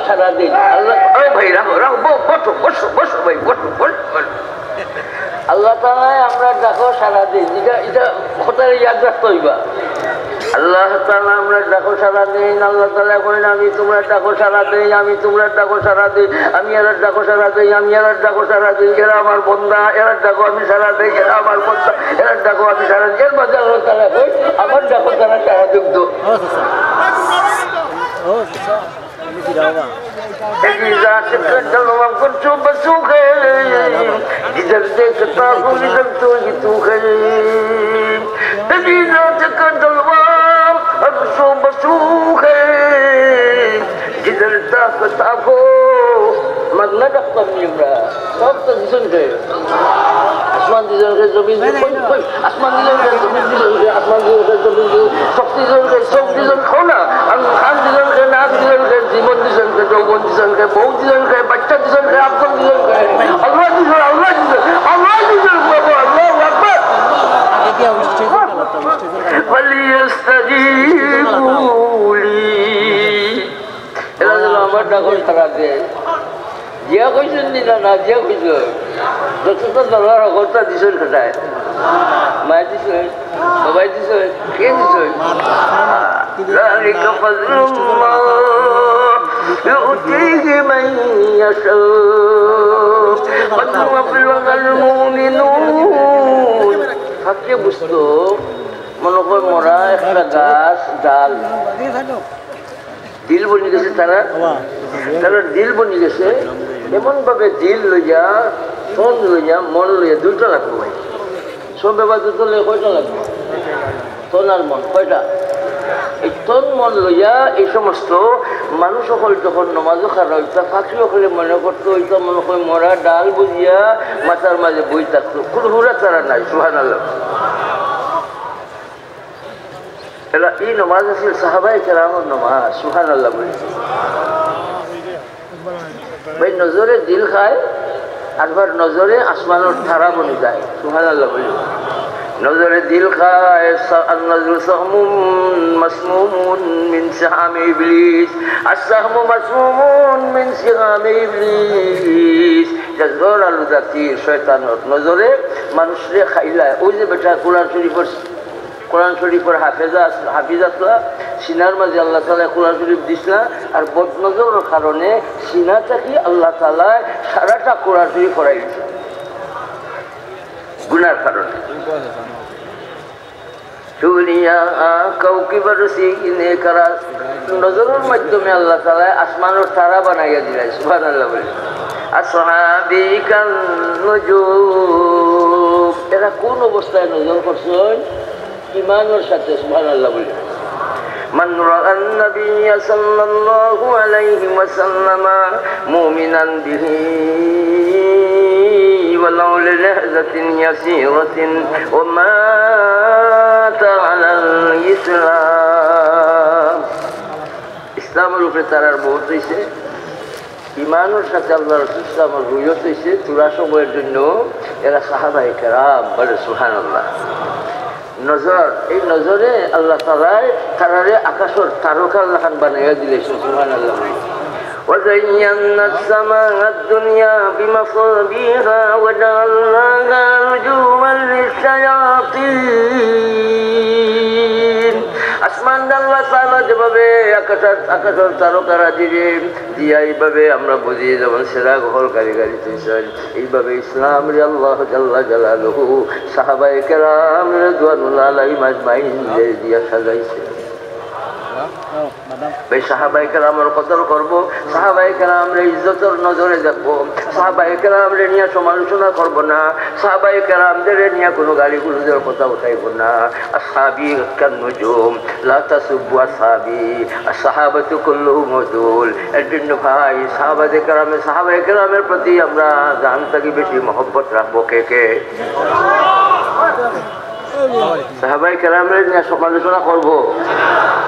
সারা দিন আল্লাহ ভাই রাখো রাখো বসো বসো বসো ভাই বসো বসো। আল্লাহ তাআলা আমরা ডাকো সারা দিন এটা এটা কথাটা ইয়াদ রাখতে হইবা। আল্লাহ তাআলা আমরা ডাকো সারা দিন। আল্লাহ তাআলা করেন আমি তোমরা ডাকো সারা দিই, আমি তোমরা ডাকো সারা দিই, আমি এরা ডাকো সারা দিই, আমি এরা ডাকো সারা দিই। এরা আমার বন্দা, এরা ডাকো আমি সারা দিই, এরা আমার বন্দা, এরা ডাকো আমি সারা দিই। এর মাঝে আল্লাহ তাআলা কই আমার ডাকো তারা সারা দিত। كنت بسوخي إذا ارتكت إذا توخي إذا ارتكت الوام أبسو بسوخي إذا ارتكت أبو مغنى دقم يمرا سوف تنسون خير আসমান দিলেন রে জমিন আসমান দিলেন রে জমিন দিলেন রে আসমান দিলেন রে জমিন দিলেন শক্তি দিলেন রে সব দিলেন খাও না খান দিলেন রে নাক দিলেন রে জীবন দিলেন রে যৌবন দিলেন রে বউ দিলেন রে বাচ্চা দিলেন রে আব্দুল দিলেন রে আল্লাহ দিলেন আল্লাহ দিলেন আল্লাহ দিলেন বাবা আল্লাহু আকবার। ফালিয়াস্তাজিবুলি এরা যেন আমার ডাকর সারা দেয়। জিয়া কইছেন নি না জিয়া কইছ যতটা দরবার অগরটা দিছেন খেটায় মায়ের দিছেন বাবাই দিছেন কে দিছেন ذلك فضل الله يؤتيه من يشاء قد أفلح المؤمنون। ফাঁকে বুঝতো মনে কর মরা একটা গাছ ডাল দিল বনি গেছে, তারা দিল বনি গেছে। এমন ভাবে দিল লইয়া তন লইয়া মন লইয়া দুইটা লাগবে ভাই। সব ব্যাপার দুটো লইয়া কয়টা লাগবে? তন আর মন কয়টা? এই তন মন লইয়া এই সমস্ত মানুষ সকল যখন নমাজও খারা হইতা ফাঁকি সকলে মনে করতো হইতা মনে করে মরা ডাল বুঝিয়া মাথার মাঝে বই থাকতো, কোনো হুরা তারা নাই। সুবহানাল্লাহ। এরা এই নমাজ আছিল সাহাবায়ে কেরামের নমাজ। সুবহানাল্লাহ বলি ভাই নজরে দিল খায় আরবার নজরে আসমানের তারা বনে যায়। সুবহানাল্লাহ বলি নজরে দিল খায় النظر سهم مسموم من سهام إبليس السهم مسموم من سهام إبليس জোর আলু জাতির শয়তানের নজরে মানুষরে খাইলায়। ওই যে বেটা কোরআন শরীফের হাফিজাতলা সিনার মাঝে আল্লাহ তাআলা কোরআন শরীফ দিসলা আর বদনজরের কারণে সিনা থাকি আল্লাহ তাআলা সারাটা কোরআন শরীফ পড়াই দিছে গুনার কারণে। দুনিয়া কাউকিবার সিনে করা নজরের মাধ্যমে আল্লাহ তাআলা আসমানের তারা বানাইয়া দিলেন। সুবহানাল্লাহ বলে আসহাবিকান নুজুম এরা কোন অবস্থায় নজর করছেন? ইমানের সাথে। সুবহানাল্লাহ বলে من رأى النبي صلى الله عليه وسلم مؤمنا به ولو للحظة يسيرة ومات ইসলাম। ইসলামের উপরে তারার মৌত হয়েছে, ইমানের সাথে আল্লাহ রাসূল ইসলামের রুইয়ত হয়েছে। তুরা সময়ের জন্য এরা সাহাবায়ে কেরাম বলে সুবহানাল্লাহ। নজর, এই নজরে আল্লাহ তাআলায় তারারে আকাশের তারকার লাখান বানাইয়া দিলে সুবহানাল্লাহ। وزينا السماء الدنيا بمصابيها وجعلناها رجوما للشياطين। আসমান আল্লাহ তাআলা যেভাবে আকাশের তারকারা দিয়া এইভাবে আমরা বুঝি, যেমন সেরা গহল কারিগরি তৈছেন, এইভাবে ইসলাম রে আল্লাহ জাল্লা জালালুহু সাহাবায়ে কেরাম রিদওয়ানুল্লাহ আলাইহিম আজমাইন দিয়া সাজাইছে। ভাই সাহাবায়ে কেরামের কদর করবো, সাহাবায়ে কেরামরে ইজ্জতের নজরে দেখবো, সাহাবায়ে কেরামরে নিয়ে সমালোচনা করবো না, সাহাবায়ে কেরামদের নিয়ে কোনো গালি গুলোদের কথা উঠাইব না। আসহাবি কান্নুজুম লা তাসুব্বু আসহাবি আসহাবাতু কুল্লুহুম উদুল। এর জন্য ভাই সাহাবায়ে কেরামের প্রতি আমরা জান থেকে বেশি মহব্বত রাখবো। কে কে সাহাবায়ে কেরামরে নিয়ে সমালোচনা করব?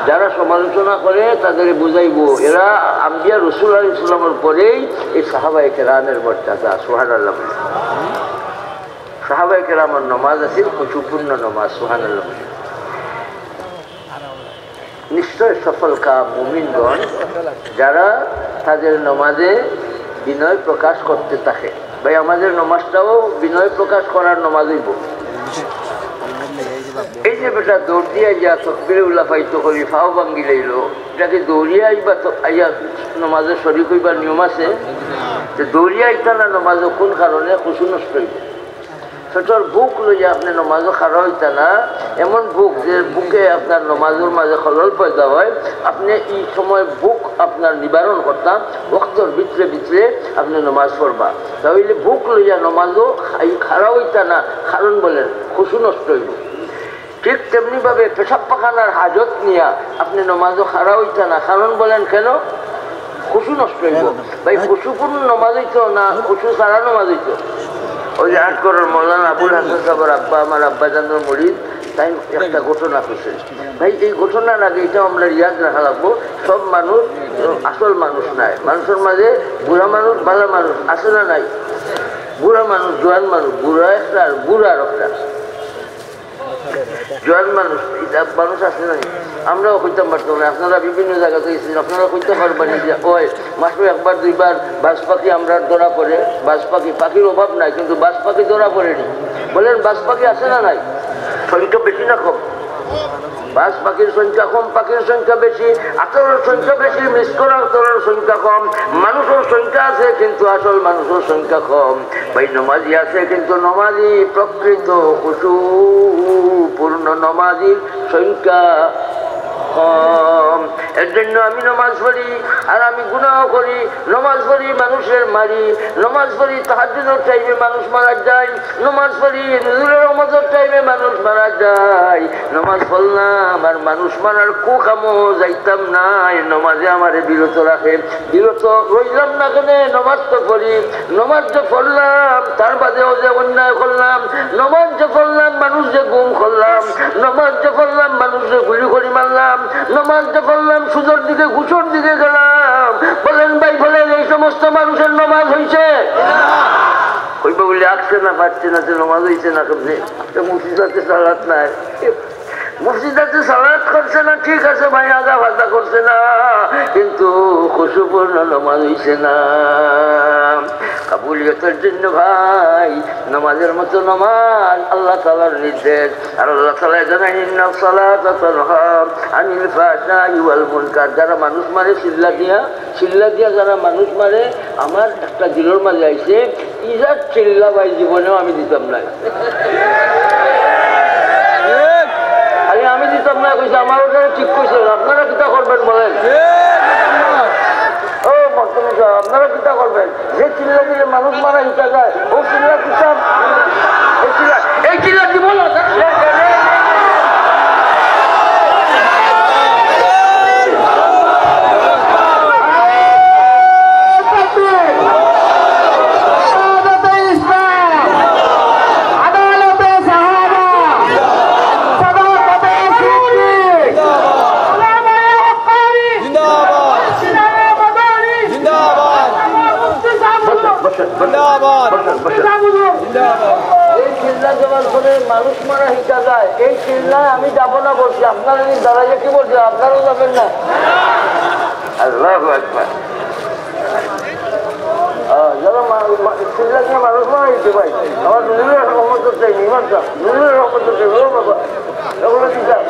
যারা সমালোচনা করে তাদের বুঝাইব এরা আম্বিয়া রাসূল আলাইহিস সালামের পরেই এই সাহাবায়ে কেরামের মর্যাদা। সুবহানাল্লাহ। সাহাবায়ে কেরামের নামাজ আছে খুশুপূর্ণ নামাজ। সুবহানাল্লাহ। নিশ্চয় সফল কাম মুমিনগণ যারা তাদের নামাজে বিনয় প্রকাশ করতে থাকে। ভাই আমাদের নামাজটাও বিনয় প্রকাশ করার নামাজ হইব। এই যে বেটা দৌড় দিয়ে যা তকবিরে উল্লাহ পাইতো করি ফাও ভাঙ্গি লাইল, এটাকে দৌড়িয়ে আইবা আইয়া নমাজে শরীক হইবার নিয়ম আছে। দৌড়িয়ে আইতা না নমাজও কোন কারণে খুশু নষ্ট হইব। ছোটর বুক লইয়া আপনি নমাজও খাড়া হইতা না, এমন বুক যে বুকে আপনার নমাজের মাঝে খলল পয়দা হয়, আপনি এই সময় বুক আপনার নিবারণ করতাম, ওয়াক্তর ভিতরে ভিতরে আপনি নমাজ পড়বা। তাহলে বুক লইয়া নমাজও খাড়া হইতা না, কারণ বলেন খুশু নষ্ট হইব। ঠিক তেমনিভাবে পেশাব পাখানার হাজত নিয়া আপনি নমাজও খাড়া হইতা না, কারণ বলেন কেন? খুশু নষ্ট হইব। ভাই খুশুপূর্ণ নমাজ হইতো না খুশু সারা নমাজ হইতো? ওই যে 8 করোড় মৌলানা আবুল হাসান সাহেবের আব্বা, আমার আব্বা জানের মরিদ, তাই একটা ঘটনা করছে। ভাই এই ঘটনার আগে এটাও আমরা ইয়াদ রাখা লাগবো, সব মানুষ আসল মানুষ নাই। মানুষের মাঝে বুড়া মানুষ ভালো মানুষ আছে না নাই? বুড়া মানুষ জোয়ান মানুষ, বুড়া একটা আর বুড়া আর একটা। জোয়ান মানুষ মানুষ আছে না? আমরাও কইতে পারতাম না, আপনারা বিভিন্ন জায়গাতে গেছেন, আপনারা কইতে পারবেন যে ওই মাসে একবার দুইবার বাজ পাখি আমরা ধরা পড়ে। বাজ পাখি, পাখির অভাব নাই, কিন্তু বাজ পাখি ধরা পড়েনি। বলেন বাজ পাখি আছে না নাই? সংখ্যা বেশি না কম? বাজ পাখির সংখ্যা কম, পাখির সংখ্যা বেশি, আতরের সংখ্যা বেশি, মিস করা আতরের সংখ্যা কম। মানুষের সংখ্যা আছে কিন্তু আসল মানুষের সংখ্যা কম। ভাই নমাজি আছে কিন্তু নমাজি প্রকৃত খুশু পূর্ণ নমাজির সংখ্যা কম। এর জন্য আমি নমাজ পড়ি আর আমি গুনাহ করি, নমাজ পড়ি মানুষের মারি, নমাজ পড়ি তাহাজ্জুদের টাইমে মানুষ মারা যায়, নমাজ পড়ি নজরুলের রহমতের টাইমে মানুষ মারা যায়। নমাজ পড়লাম আর মানুষ মারার কুকামও যাইতাম না, নমাজে আমারে বিরত রাখে। বিরত রইলাম না কেন? নমাজ তো পড়ি, নমাজ যে পড়লাম তার বাদেও যে অন্যায় করলাম, নমাজ যে পড়লাম মানুষ যে গুম করলাম, নমাজ যে পড়লাম মানুষ যে গুলি করি মারলাম, নমাজ যে পড়লাম সুদের দিকে ঘুষোর দিকে গেলাম। বলেন ভাই বলেন এই সমস্ত মানুষের নমাজ হয়েছে? কইবা বলে আসছে না, পারছে না, নমাজ হয়েছে না। কেমনি মুফতিদাতে সালাত নাই, মুফতিদাতে সালাত করছে না, ঠিক আছে ভাই আগা ভাতা করছে না, কিন্তু খুশুপূর্ণ নমাজ হয়েছে না। কাবুলিয়তের জন্য ভাই নমাজের মতো নমাজ আল্লাহ তাআলার নির্দেশ। আর আল্লাহ তাআলা জানেন ইন্নাস সালাতা তানহা আনিল ফাহশাই ওয়াল মুনকার। যারা মানুষ মারে চিল্লা দিয়া যারা মানুষ মারে, আমার একটা দিলের মাঝে আইছে ইজাত চিল্লা ভাই জীবনেও আমি দিতাম না, আরে আমি দিতাম না কইছে, আমার ওখানে ঠিক কইছে। আপনারা কিতা করবেন বলেন? ও মর্তমান সাহেব আপনারা কিতা করবেন? যে চিল্লা দিলে মানুষ মারা হিসা যায়, ও চিল্লা দিতাম, এই চিল্লা দিব না। এই চিল্লা দেওয়ার পরে মানুষ মারা হিসা যায়, এই চিল্লায় আমি যাবো না বলছি, আপনারা দাঁড়াইয়ে কি বলছে, আপনারাও যাবেন না? আল্লাহু আকবার। যারা চিল্লাকে মানুষ মারা হিসে ভাই, আমার নুরের রহমত চাইনি, ইমান সাহ নুরের রহমত চাই, ও বাবা এগুলো দিতাম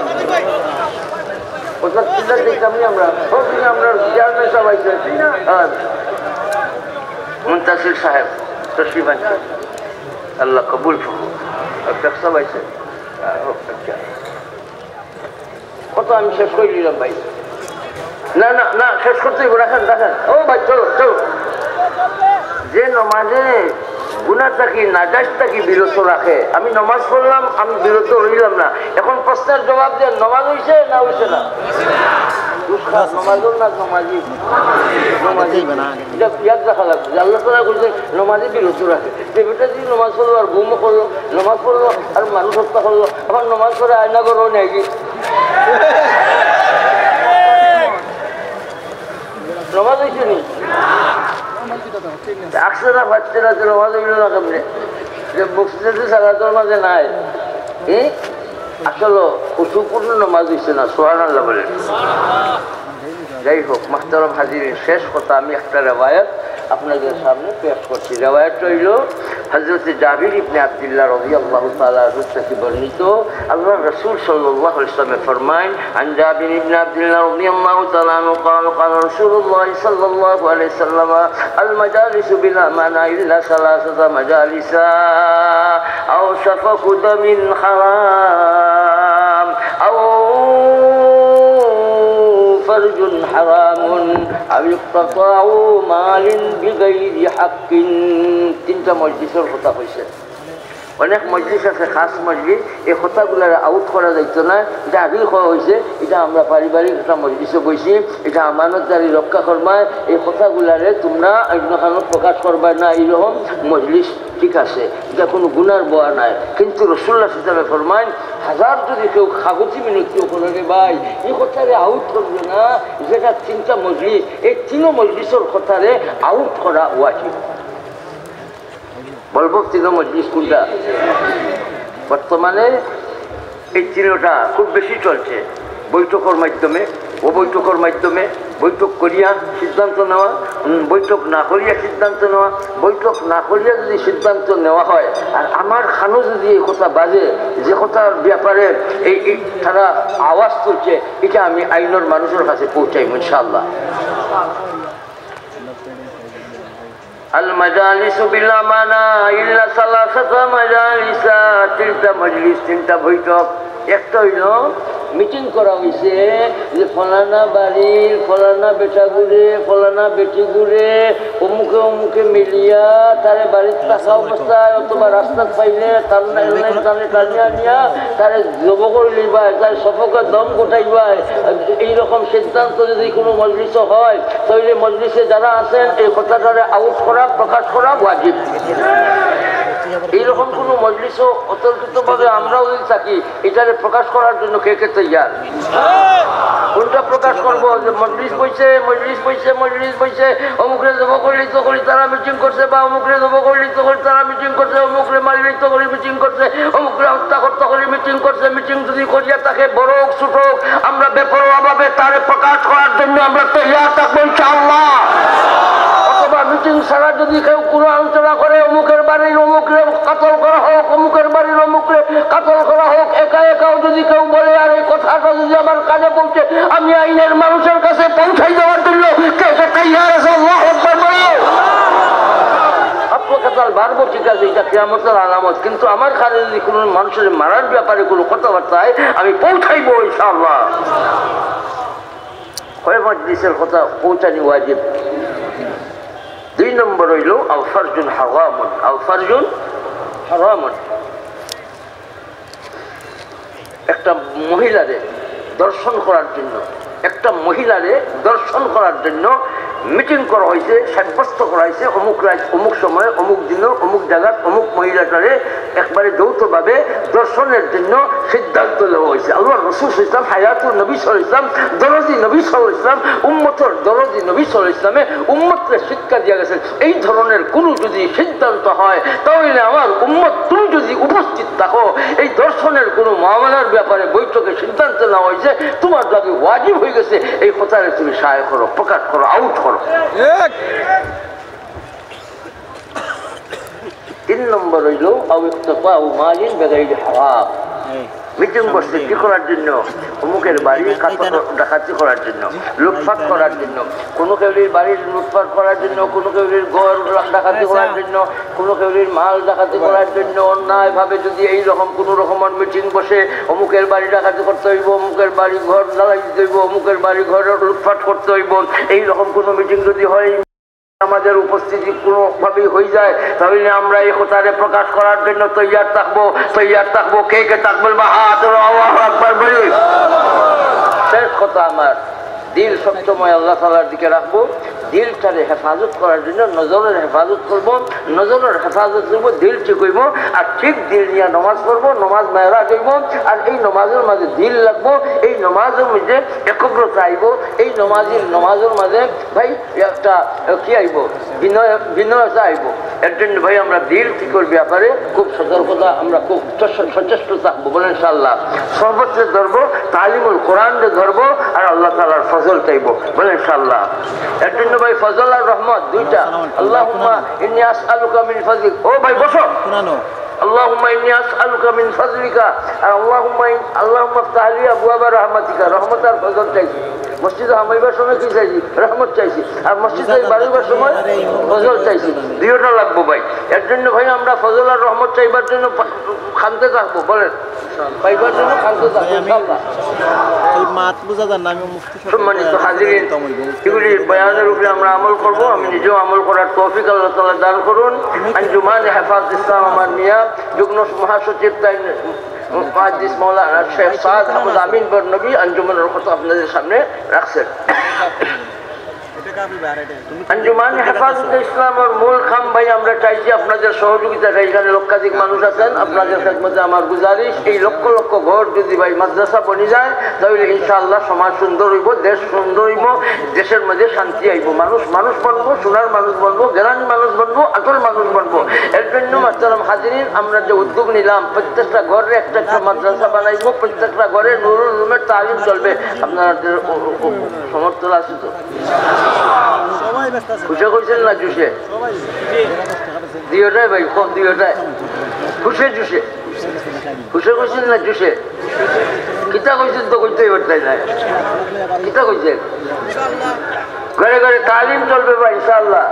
ওটা চিল্লা দেখতাম আমরা, সব দিন আমরা চেয়ারম্যান সবাই চাইছি না। মুনতাসির সাহেব তশরিফ আনছেন, আল্লাহ কবুল করুন। সবাই কত আমি শেষ করে নিলাম ভাই, না না না শেষ করতে রাখেন রাখেন, ও ভাই চলো চলো। যে নমাজে গুনাহ থাকি নাজায়েজ থাকি বিরত রাখে, আমি নমাজ পড়লাম আমি বিরত রইলাম না, এখন প্রশ্নের জবাব দেন নমাজ হইছে না হইছে না? নমাজও না নমাজি ইয়াদ রাখা লাগবে, আল্লাহ তাআলা বলছে নমাজি বিরত রাখে। যে বেটা যদি নমাজ পড়লো আর ঘুমও করলো, নমাজ পড়লো আর মানুষ হত্যা করলো, আবার নমাজ পড়ে আয়না করো নাকি? নমাজ হয়েছে নি আসছে না পাচ্ছে না, নমাজ হইল না কেমনে? যে মসজিদে সালাতের মাঝে নাই, আসলে উসুপূর্ণ নমাজ হয়েছে না, সুবহানাল্লাহ বলেন। যাই হোক মুহতারাম হাজিরিন, শেষ কথা আমি একটা রেওয়ায়াত আপনাদের সামনে পেশ করছি। রেওয়ায়াতটা হইল হযরত জাবির ইবনে আব্দুল্লাহ রাদিয়াল্লাহু তাআলা আনহু থেকে বর্ণিত। আল্লাহর রাসূল সাল্লাল্লাহু আলাইহি ওয়াসাল্লাম ফরমায়, আন জাবির ইবনে আব্দুল্লাহ রাদিয়াল্লাহু তাআলা আনহু قال قال رسول الله صلى الله عليه وسلم المجالس بلا معنى الا ثلاثه مجالس او سفك دم حرام او فرج حرام أو اقتطاع مال بغير حق। তিনটা মজলিসের কথা কইছে। অনেক মজলিস আছে খাস মজলিস, এই কথাগুলার আউট করা যাইত না, এটা আগেই খাওয়া হয়েছে, এটা আমরা পারিবারিক একটা মজলিসে বইছি, এটা আমানতদারি রক্ষা করবায়, এই কথাগুলারে তোমরা অন্যখানে প্রকাশ করবা না, এইরকম মজলিস ঠিক আছে, এটা কোনো গুনার বোয়া নাই। কিন্তু রাসূলুল্লাহ সাল্লাল্লাহু আলাইহি ওয়াসাল্লাম ফরমায়, হাজার যদি কেউ কাগজি মিনতি করে রে ভাই, এই কথারে আউট করবে না, যেটা তিনটা মজলিস, এই তিনও মজলিসের কথারে আউট করা ওয়াজিব। বলবো তিন মজলিস কোনটা? বর্তমানে এই তিনটা খুব বেশি চলছে, বৈঠকের মাধ্যমে, অবৈঠকের মাধ্যমে, বৈঠক করিয়া সিদ্ধান্ত নেওয়া, বৈঠক না করিয়া সিদ্ধান্ত নেওয়া, বৈঠক না করিয়া যদি সিদ্ধান্ত নেওয়া হয়, আর আমার খানো যদি এই কথা বাজে, যে কথার ব্যাপারে এই তারা আওয়াজ তুলছে, এটা আমি আইনের মানুষের কাছে পৌঁছাই ইনশাআল্লাহ। আল মাজালিসু বিলা মানা ইল্লা সালাসাতা মাজালিসা, তিনটা মজলিস, তিনটা বৈঠক। একটা হইল মিটিং করা হয়েছে যে ফলানা বাড়ির ফলানা বেটা ঘুরে ফলানা বেটি ঘুরে অমুকে অমুকে মিলিয়া তারে বাড়ির থাকা অবস্থায় অথবা রাস্তার পাইলে তারে টানিয়া নিয়া তারে জব করলিবা, তার সফকে দম গোটাইবা, এইরকম সিদ্ধান্ত যদি কোনো মজলিস হয় তাহলে মজলিসে যারা আছেন এই কথাটারে আউট করা, প্রকাশ করা ওয়াজিব। এইরকম কোনো মজলিসও অতর্কিতভাবে আমরাও যদি থাকি, এটারে প্রকাশ করার জন্য কে কে তৈয়ার? কোনটা প্রকাশ করবো? যে মজলিস বইছে, মজলিস বইছে, মজলিস বইছে, অমুকরে জব করলি তো করি তারা মিটিং করছে, বা অমুকরে জব করলি তো করি তারা মিটিং করছে, অমুকরে মারলি তো করি মিটিং করছে, অমুকরে হত্যা করতে করি মিটিং করছে। মিটিং যদি করিয়া থাকে বড় হোক ছোট হোক, আমরা বেপরোয়াভাবে তারে প্রকাশ করার জন্য আমরা তৈয়ার থাকবো ইনশাআল্লাহ। অথবা মিটিং ছাড়া যদি কেউ কোনো আলোচনা করে, অমুকের বাড়ির অমুকরে কাতল করা হোক, অমুকের বাড়ির অমুকরে কাতল করা হোক, একা একাও যদি কেউ বলে, আর এই কথাটা যদি আমার কানে পৌঁছে, আমি আইনের মানুষের কাছে পৌঁছাই দেওয়ার জন্য কে কে তৈয়ার আছে? আল্লাহু আকবার বলো। আপনার বাড়বো ঠিক আছে, এটা কিয়ামতের আলামত, কিন্তু আমার কানে যদি কোনো মানুষের মারার ব্যাপারে কোনো কথাবার্তায় আমি পৌঁছাইবো ইনশাআল্লাহ। কয় মজলিসের কথা পৌঁছানি ওয়াজিব। দুই নম্বর হইল আও ফারজুন হারামুন, আও ফারজুন হারামুন। একটা মহিলারে দর্শন করার জন্য, একটা মহিলারে দর্শন করার জন্য মিটিং করা হয়েছে, সাব্যস্ত করা হয়েছে, অমুক রাত অমুক সময়ে অমুক দিনে অমুক জায়গার অমুক মহিলাটা আপনারে একবারে যৌথভাবে দর্শনের জন্য সিদ্ধান্ত নেওয়া হয়েছে। আল্লাহ রসুল ইসলাম হায়াতুল নবী সাল্লাল্লাহু আলাইহি ওয়াসাল্লাম দরজি নবী সাল্লাল্লাহু আলাইহি ওয়াসাল্লাম উম্মতের দরজি নবী সাল্লাল্লাহু আলাইহি ওয়াসাল্লামে উম্মতকে শিক্ষা দিয়ে গেছেন এই ধরনের কোনো যদি সিদ্ধান্ত হয় তাহলে আমার উম্মত তুমি যদি উপস্থিত থাকো এই দর্শনের কোনো মামলার ব্যাপারে বৈঠকে সিদ্ধান্ত নেওয়া হয়েছে তোমার লাগে ওয়াজিব হয়ে গেছে এই কথাটা তুমি সায় করো, প্রকাশ করো, আউট করো। 3 নম্বর হইল মালিন বেগাইরি হারাম। মিটিং বসছে কি করার জন্য? অমুকের বাড়ি ডাকাতি করার জন্য, লুটপাট করার জন্য, কোনো কেউরির বাড়ির লুটপাট করার জন্য, কোনো কেউরির ঘর ডাকাতি করার জন্য, কোনো কেউরির মাল ডাকাতি করার জন্য অন্যায়ভাবে যদি এই রকম কোনো রকমের মিটিং বসে অমুকের বাড়ি ডাকাতি করতে হইব, অমুকের বাড়ি ঘর জ্বালাই দিতে হইব, অমুকের বাড়ি ঘর লুটপাট করতে হইব, এই রকম কোনো মিটিং যদি হয় আমাদের উপস্থিতি কোনোভাবেই হয়ে যায় তাহলে আমরা এই কথারে প্রকাশ করার জন্য তৈয়ার থাকবো। কে কে থাকবেন বা হাত আল্লাহু আকবার বলি। শেষ কথা, আমার দিল সবসময় আল্লাহ তাআলার দিকে রাখবো, দিলটারে হেফাজত করার জন্য নজরের হেফাজত করবো, নজরের হেফাজত করবো, দিল ঠিক হইব, আর ঠিক দিল নিয়ে নমাজ পড়বো, নমাজ মেহরা করবো, আর এই নমাজের মাঝে দিল লাগবো, এই নমাজের মধ্যে একগ্রতা আইব, এই নমাজের মাঝে ভাই একটা কি আইব, বিনয়তা আইব। এর জন্য ভাই আমরা দিল ঠিকর ব্যাপারে খুব সতর্কতা, আমরা খুব সচেষ্ট থাকবো বলেন ইনশাআল্লাহ। সর্বোচ্চ ধরবো তালিমুল কোরআন ধরবো, আর আল্লাহ তাআলার ফজল চাইব বলেন ইনশাআল্লাহ। এর জন্য ভাই ফজল আর রহমত দুইটা। আল্লাহুম্মা ইন্নী আসআলুকা মিন ফাজলিক, ও ভাই বসো, আল্লাহুম্মা ইন্নী আসআলুকা মিন ফাজলিকা, আর আল্লাহুম্মা ইফতাহ লি আবওয়াবা রাহমাতিকা। রহমত আর ফজল চাইছি। মসজিদে হামাইবার সময় কি চাইছি? রহমত চাইছি। আর মসজিদে বাড়িবার সময় ফজল চাইছি। দুইটা লাগবো ভাই। এর জন্য ভাই আমরা ফজল আর রহমত চাইবার জন্য খানতে থাকবো বলেন, পাইবার জন্য খানতে থাকবো ইনশাআল্লাহ। সম্মানিত হাজিরিন, এগুলি বয়ানের উপরে আমরা আমল করবো। আমি নিজেও আমল করার তৌফিক আল্লাহ তাআলা দান করুন। আঞ্জুমান হেফাজত ইসলাম আমার মিয়া যুগ্ম মহাসচিব মুহাদ্দিস মাওলানা শেখ সাদ আহমদ আমিন বরনবী আঞ্জুমানের কথা আপনাদের সামনে রাখছেন। আঞ্জুমান হেফাজত ইসলামের মূল খাম ভাই আমরা চাইছি আপনাদের সহযোগিতা। এখানে লক্ষাধিক মানুষ আছেন, আপনাদের খেদমতে আমার গুজারিশ, এই লক্ষ লক্ষ ঘর যদি ভাই মাদ্রাসা বনে যায় তাহলে ইনশাআল্লাহ সমাজ সুন্দর হইব, দেশ সুন্দর হইব, দেশের মধ্যে শান্তি আইব, মানুষ বনবো, সোনার মানুষ বনবো, জ্ঞানী মানুষ বনবো, আসল মানুষ বনবো। এর জন্য মাহতারাম হাজিরিন আমরা যে উদ্যোগ নিলাম, প্রত্যেকটা ঘরে একটা মাদ্রাসা বানাইব, প্রত্যেকটা ঘরে নুরুল উলুমের তালিম চলবে। আপনাদের সমর্থন আছে তো? খুশে কইছেন না জুসে? দুইটাই ভাই, দুইটাই খুশে জুসে। খুশে কইছেন না জুসে? কিতা কইছেন তো কইতেই পারতাই না। কিতা কইছেন? ঘরে ঘরে তালিম চলবে ভাই ইনশাআল্লাহ।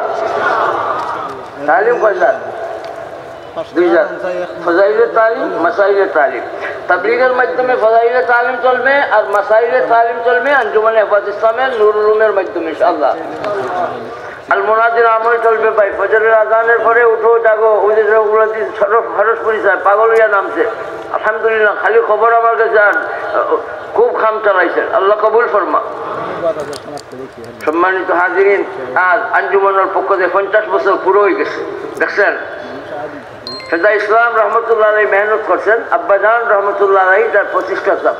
তালিম কয়টা? 2 ফজাইলে তালিম, মাসাইলে তালিম। তাবলীগের মাধ্যমে ফজাইলে তালিম চলবে, আর মাসাইলে তালিম চলবে আঞ্জুমান হেফাজত ইসলামের নুরুল উলুমের মাধ্যমে ইনশাআল্লাহ। আল মুনাজির আমল চলবে ভাই। ফজরের আজানের পরে উঠো জাগো, ওদের খরচ পরিচয় পাগল হইয়া নামছে। আলহামদুলিল্লাহ, খালি খবর আমার কাছে আর খুব খাম চালাইছেন, আল্লাহ কবুল ফরমা। সম্মানিত হাজিরিন, আজ আঞ্জুমানের পক্ষ থেকে 50 বছর পুরো হয়ে গেছে। দেখছেন ফেদা ইসলাম রহমতুল্লাহ আলাই মেহনত করছেন, আব্বাজান রহমতুল্লাহ আলাই তার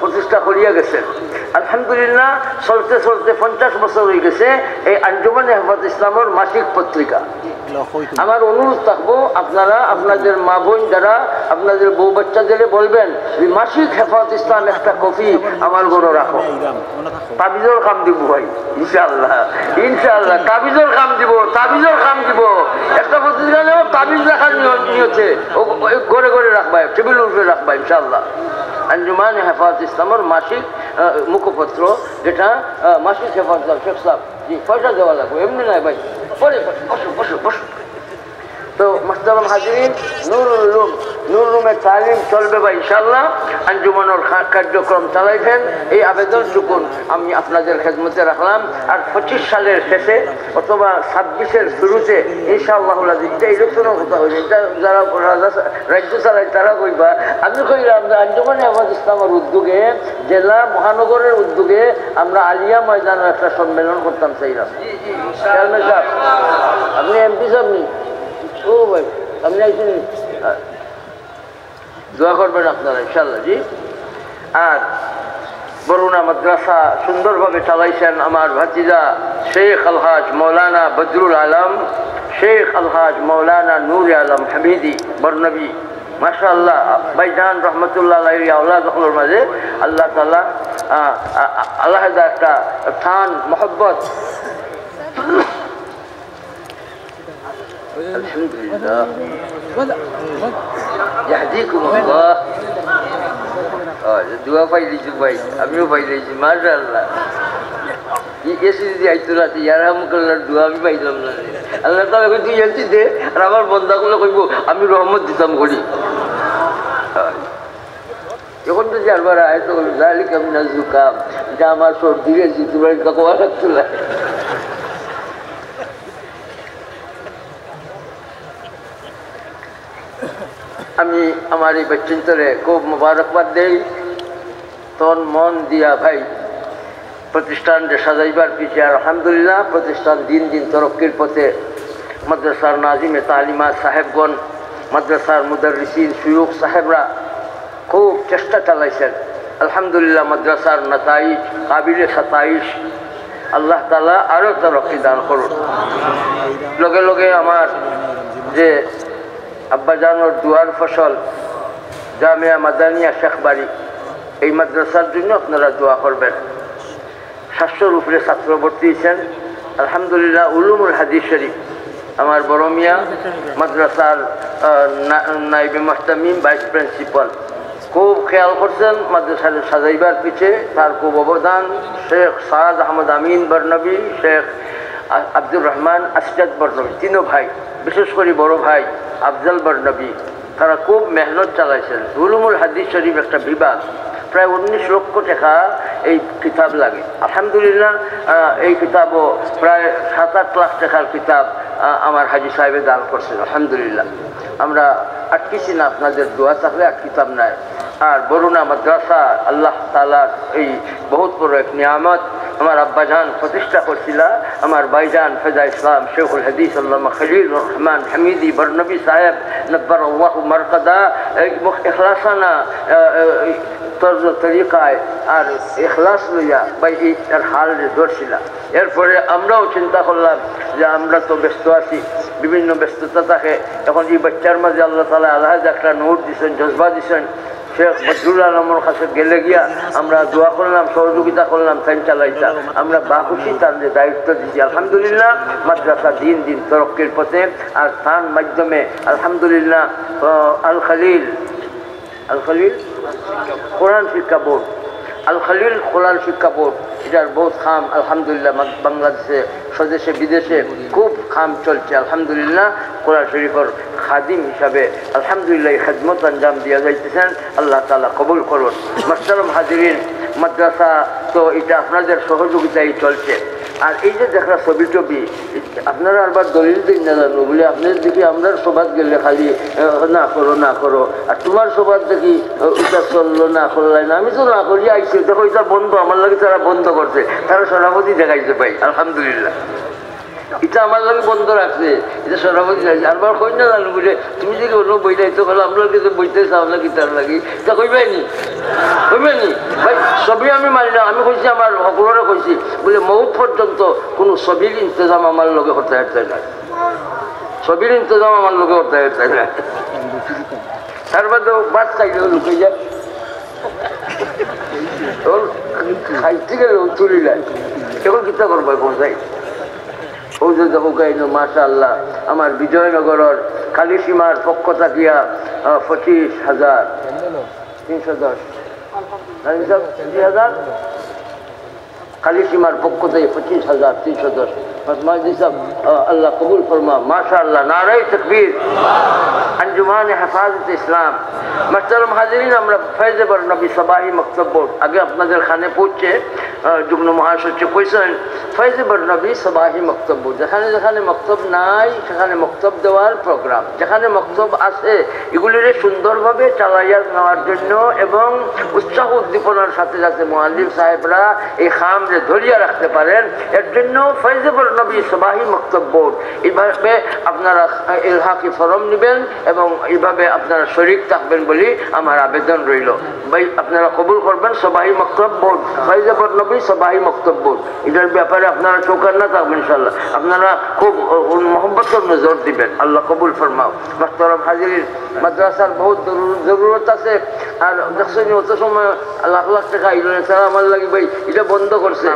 প্রতিষ্ঠা করিয়া গেছেন। আলহামদুলিল্লাহ, চলতে 50 বছর হয়ে গেছে এই আঞ্জুমান হেফাজত ইসলামের মাসিক পত্রিকা। আমার অনুরোধ থাকবো আপনারা আপনাদের মা বোন যারা আপনাদের বউ বাচ্চাদের বলবেন মাসিক হেফাজত ইসলাম একটা কপি আমার ঘরে রাখো। তাবিজের কাম দিব ভাই ইনশাআল্লাহ, ইনশাআল্লাহ তাবিজের কাম দিব, একটা পত্রিকা নেব, তাবিজ রাখার নিয়তে ঘরে ঘরে রাখবা, টেবিল উপরে রাখবা ইনশাআল্লাহ। আঞ্জুমান হেফাজত ইসলামের মাসিক মুখপত্র, যেটা মাসিক হেফাজত শেখ সাহেব জি পয়সা দেওয়া লাগবে, এমনি নয় ভাই। পরে বসো। তো মুহতারাম হাজিরিন, নুরুল উলুমের তালিম চলবে ভাই ইনশাআল্লাহ। আঞ্জুমানের কার্যক্রম চালাইছেন, এই আবেদনটুকুন আমি আপনাদের খেদমতে রাখলাম। আর 25 সালের শেষে অথবা 26-এর শুরুতে ইনশাআল্লাহ এটা ইলেকশনের কথা হয়েছে, এটা যারা রাজ্য চালায় তারা কইবা। আমি কইলাম যে আঞ্জুমান হেফাজত ইসলামের উদ্যোগে, জেলা মহানগরের উদ্যোগে আমরা আলিয়া ময়দানের একটা সম্মেলন করতাম চাইলাম। চেয়ারম্যান সাহেব, আপনি এমপি সাহেব নি? ও ভাই আপনি আইসেন? দোয়া করবেন আপনারা ইনশাআল্লাহ। জি। আর বরুণা মাদ্রাসা সুন্দরভাবে চালাইছেন আমার ভাতিজা শেখ আলহাজ মৌলানা বদরুল আলম, শেখ আলহাজ মৌলানা নূর আলম হামিদি বর্নবী, মাশাআল্লাহ ভাইজান রহমতুল্লাহ আলাইহি আওলাদগুলোর মাঝে আল্লাহ তাআলা আলাদা একটা স্থান মহব্বত আলহামদুলিল্লাহ ইয়াহদিকুমুল্লাহ। দোয়া পাইলেছি ভাই, আমিও পাইলেছি মাশাআল্লাহ। এসে যদি আইতো রাতে ইয়ারহামুকাল্লাহর দোয়া আমি পাইলাম না। আল্লাহ তাআলা কই তুই এসে দে আর আমার বন্দাগুলো কইব আমি রহমত দিতাম করি। এখন যদি আরবার আয়তো যালিকা মিনাজ যুকাম, যা আমার সর্দি গেছি তোমার কাকোয়া রাখতো না। আমি আমার এই চিন্তরে খুব মোবারকবাদ দেই তন মন দিয়া ভাই। প্রতিষ্ঠান যে সাজাইবার পিছিয়ে আলহামদুলিল্লাহ প্রতিষ্ঠান দিন দিন তরক্কির পথে। মাদ্রাসার নাজিমে তালিমা সাহেবগণ, মাদ্রাসার মুদাররিসিন শুয়ুখ সাহেবরা খুব চেষ্টা চালাইছেন আলহামদুলিল্লাহ। মাদ্রাসার নাতাইজ কাবিলে সাতাইশ, আল্লাহ তাআলা আরও তরক্কি দান করুন। লগে লগে আমার যে আব্বাজানোর দুয়ার ফসল জামিয়া মাদানিয়া শেখবাড়ি, এই মাদ্রাসার জন্য আপনারা দোয়া করবেন। 700-র উপরে ছাত্র ভর্তি হয়েছেন আলহামদুলিল্লাহ। উলুমুল হাদিস শরীফ আমার বড় মিয়া মাদ্রাসার নাইবে মুহতামিম ভাইস প্রিন্সিপাল খুব খেয়াল করছেন মাদ্রাসা সাজাইবার পিছে, তার খুব অবদান। শেখ সাদ আহমদ আমিন বর্নবী, শেখ আব্দুর রহমান আসজাদ বর্নবী, তিনও ভাই, বিশেষ করে বড় ভাই আফজাল বর্নবী, তারা খুব মেহনত চালাইছেন। উলুমুল হাদিস শরীফ একটা বিভাগ, প্রায় 19 লক্ষ টাকা এই কিতাব লাগে আলহামদুলিল্লাহ। এই কিতাবও প্রায় 7-8 লাখ টাকার কিতাব আমার হাজি সাহেবে দান করছেন আলহামদুলিল্লাহ। আমরা আটকিছি না, আপনাদের দোয়া থাকলে আর কিতাব নাই। আর বরুণা মাদ্রাসা আল্লাহ তাআলার এই বহুত বড় এক নিয়ামত। আমার আব্বাজান প্রতিষ্ঠা করছিল, আমার ভাইজান ফেজা ইসলাম শেখুল হাদিস আল্লামা খলিল রহমান হামিদি বর্নবী সাহেব নব্বর আল্লাহ মারকাদা ইখলাসানা তর্জ তরিকায় আর ইখলাস লইয়া বা এর হাল ধরছিল। এরপরে আমরাও চিন্তা করলাম যে আমরা তো ব্যস্ত আছি, বিভিন্ন ব্যস্ততা থাকে, এখন এই বাচ্চার মাঝে আল্লাহ তাআলা আলাদা একটা নূর দিচ্ছেন, জজবা দিচ্ছেন। শেখ বদরুল আলমের কাছে গেলে গিয়া আমরা দোয়া করলাম, সহযোগিতা করলাম, তাই চালাইতা। আমরা বাখুশি তার যে দায়িত্ব দিচ্ছি আলহামদুলিল্লাহ। মাদ্রাসা দিন দিন তরক্কির পথে। আর তার মাধ্যমে আলহামদুলিল্লাহ আল খলিল কোরআন শিক্ষা বোর্ড, আল খলিল কোরআন শিক্ষা বোর্ড, এটার বহুত খাম আলহামদুলিল্লাহ বাংলাদেশে স্বদেশে বিদেশে খুব খাম চলছে আলহামদুলিল্লাহ। কোরআন শরীফের খাদিম হিসাবে আলহামদুলিল্লাহ খেদমত আঞ্জাম দিয়া যাইতেছেন, আল্লাহ তাআলা কবুল করুন। মাহতারাম হাজিরিন, মাদ্রাসা তো এটা আপনাদের সহযোগিতায় চলছে। আর এই যে দেখা ছবি টবি আপনারা আবার দলিল দিন না জানো বলে আপনাদের দেখি আমরা সবাদ গেলে খালি না করো না করো, আর তোমার সবাদ দেখি এটা চললো না করলাই না। আমি তো না করি আইছি, দেখো এটা বন্ধ, আমার লাগে তারা বন্ধ করছে, তারা সভাপতি দেখাইছে ভাই আলহামদুলিল্লাহ। এটা আমার লাগে বন্ধ রাখছে, এটা সভাপতি দেখাইছে। আরবার কই না জানো বলে তুমি যদি অন্য বইটা তো খেলো আমরা কিন্তু বইতে চাও না কি তার লাগে, তা কইবাইনি ভাই। ছবি আমি মানি না, আমি কইছি আমার সকলরে কইছি বলে মৌত পর্যন্ত কোনো ছবির ইন্তজাম আমার লগে করতে হতে না, ছবির ইন্তজাম আমার লগে করতে হতে না। তার বাদেও বাদ খাইলেও লুকাই যায়, খাইতে গেলেও চুরি যায়। এখন কিতা করবো পৌঁছাই ও যে দেখো মাশাআল্লাহ। আমার বিজয়নগরের কালীসীমার পক্ষ থাকিয়া 25,310 কালীসীমার পক্ষ থেকে 25,310 আল্লাহ কবুল ফরমা মাশাআল্লাহ। নারায়ে তাকবীর। আঞ্জুমান হেফাজত ইসলাম। মাহতারাম হাজিরিন, আমরা ফয়েজে বর্নবী সবাহি মক্তব বোর্ড আগে আপনাদের খানে পৌঁছে যুগ্ম মহাসচিব কইছেন ফয়েজে বর্নবী সবাহি মক্তব বোর্ড, যেখানে যেখানে মক্তব নাই সেখানে মক্তব দেওয়ার প্রোগ্রাম, যেখানে মক্তব আছে এগুলিরে সুন্দরভাবে চালাইয়া নেওয়ার জন্য এবং উৎসাহ উদ্দীপনার সাথে সাথে মুআল্লিম সাহেবরা এই খামরে ধরিয়া রাখতে পারেন, এর জন্য ফয়েজে বর্নবী সবাহি মক্তব বোর্ড এইভাবে আপনারা ইলহাকি ফরম নেবেন এবং এইভাবে আপনারা শরীক থাকবেন বলে আমার আবেদন রইল। ভাই আপনারা কবুল করবেন সবাই মক্তব বোর্ড ফাইজাবাদ নবী সবাই মক্তব বোর্ড এটার ব্যাপারে আপনারা চৌকান্না থাকবেন ইনশাল্লাহ। আপনারা খুব মোহাম্মতের নজর দিবেন। আল্লাহ কবুল ফরমাও। মাহতারাম হাজিরিন, মাদ্রাসার বহুত জরুরত আছে। আর দেখছেন অত সময় লাখ লাখ টাকা আইল না স্যার আমার লাগে ভাই এটা বন্ধ করছে।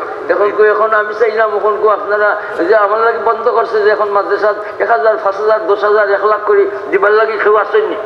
এখন আমি চাইলাম এখন আপনারা যে আমার লাগে বন্ধ করছে যে এখন মাদ্রাসা 1000 5000 10,000 1 লাখ করে দিবার লাগে কেউ আসেননি।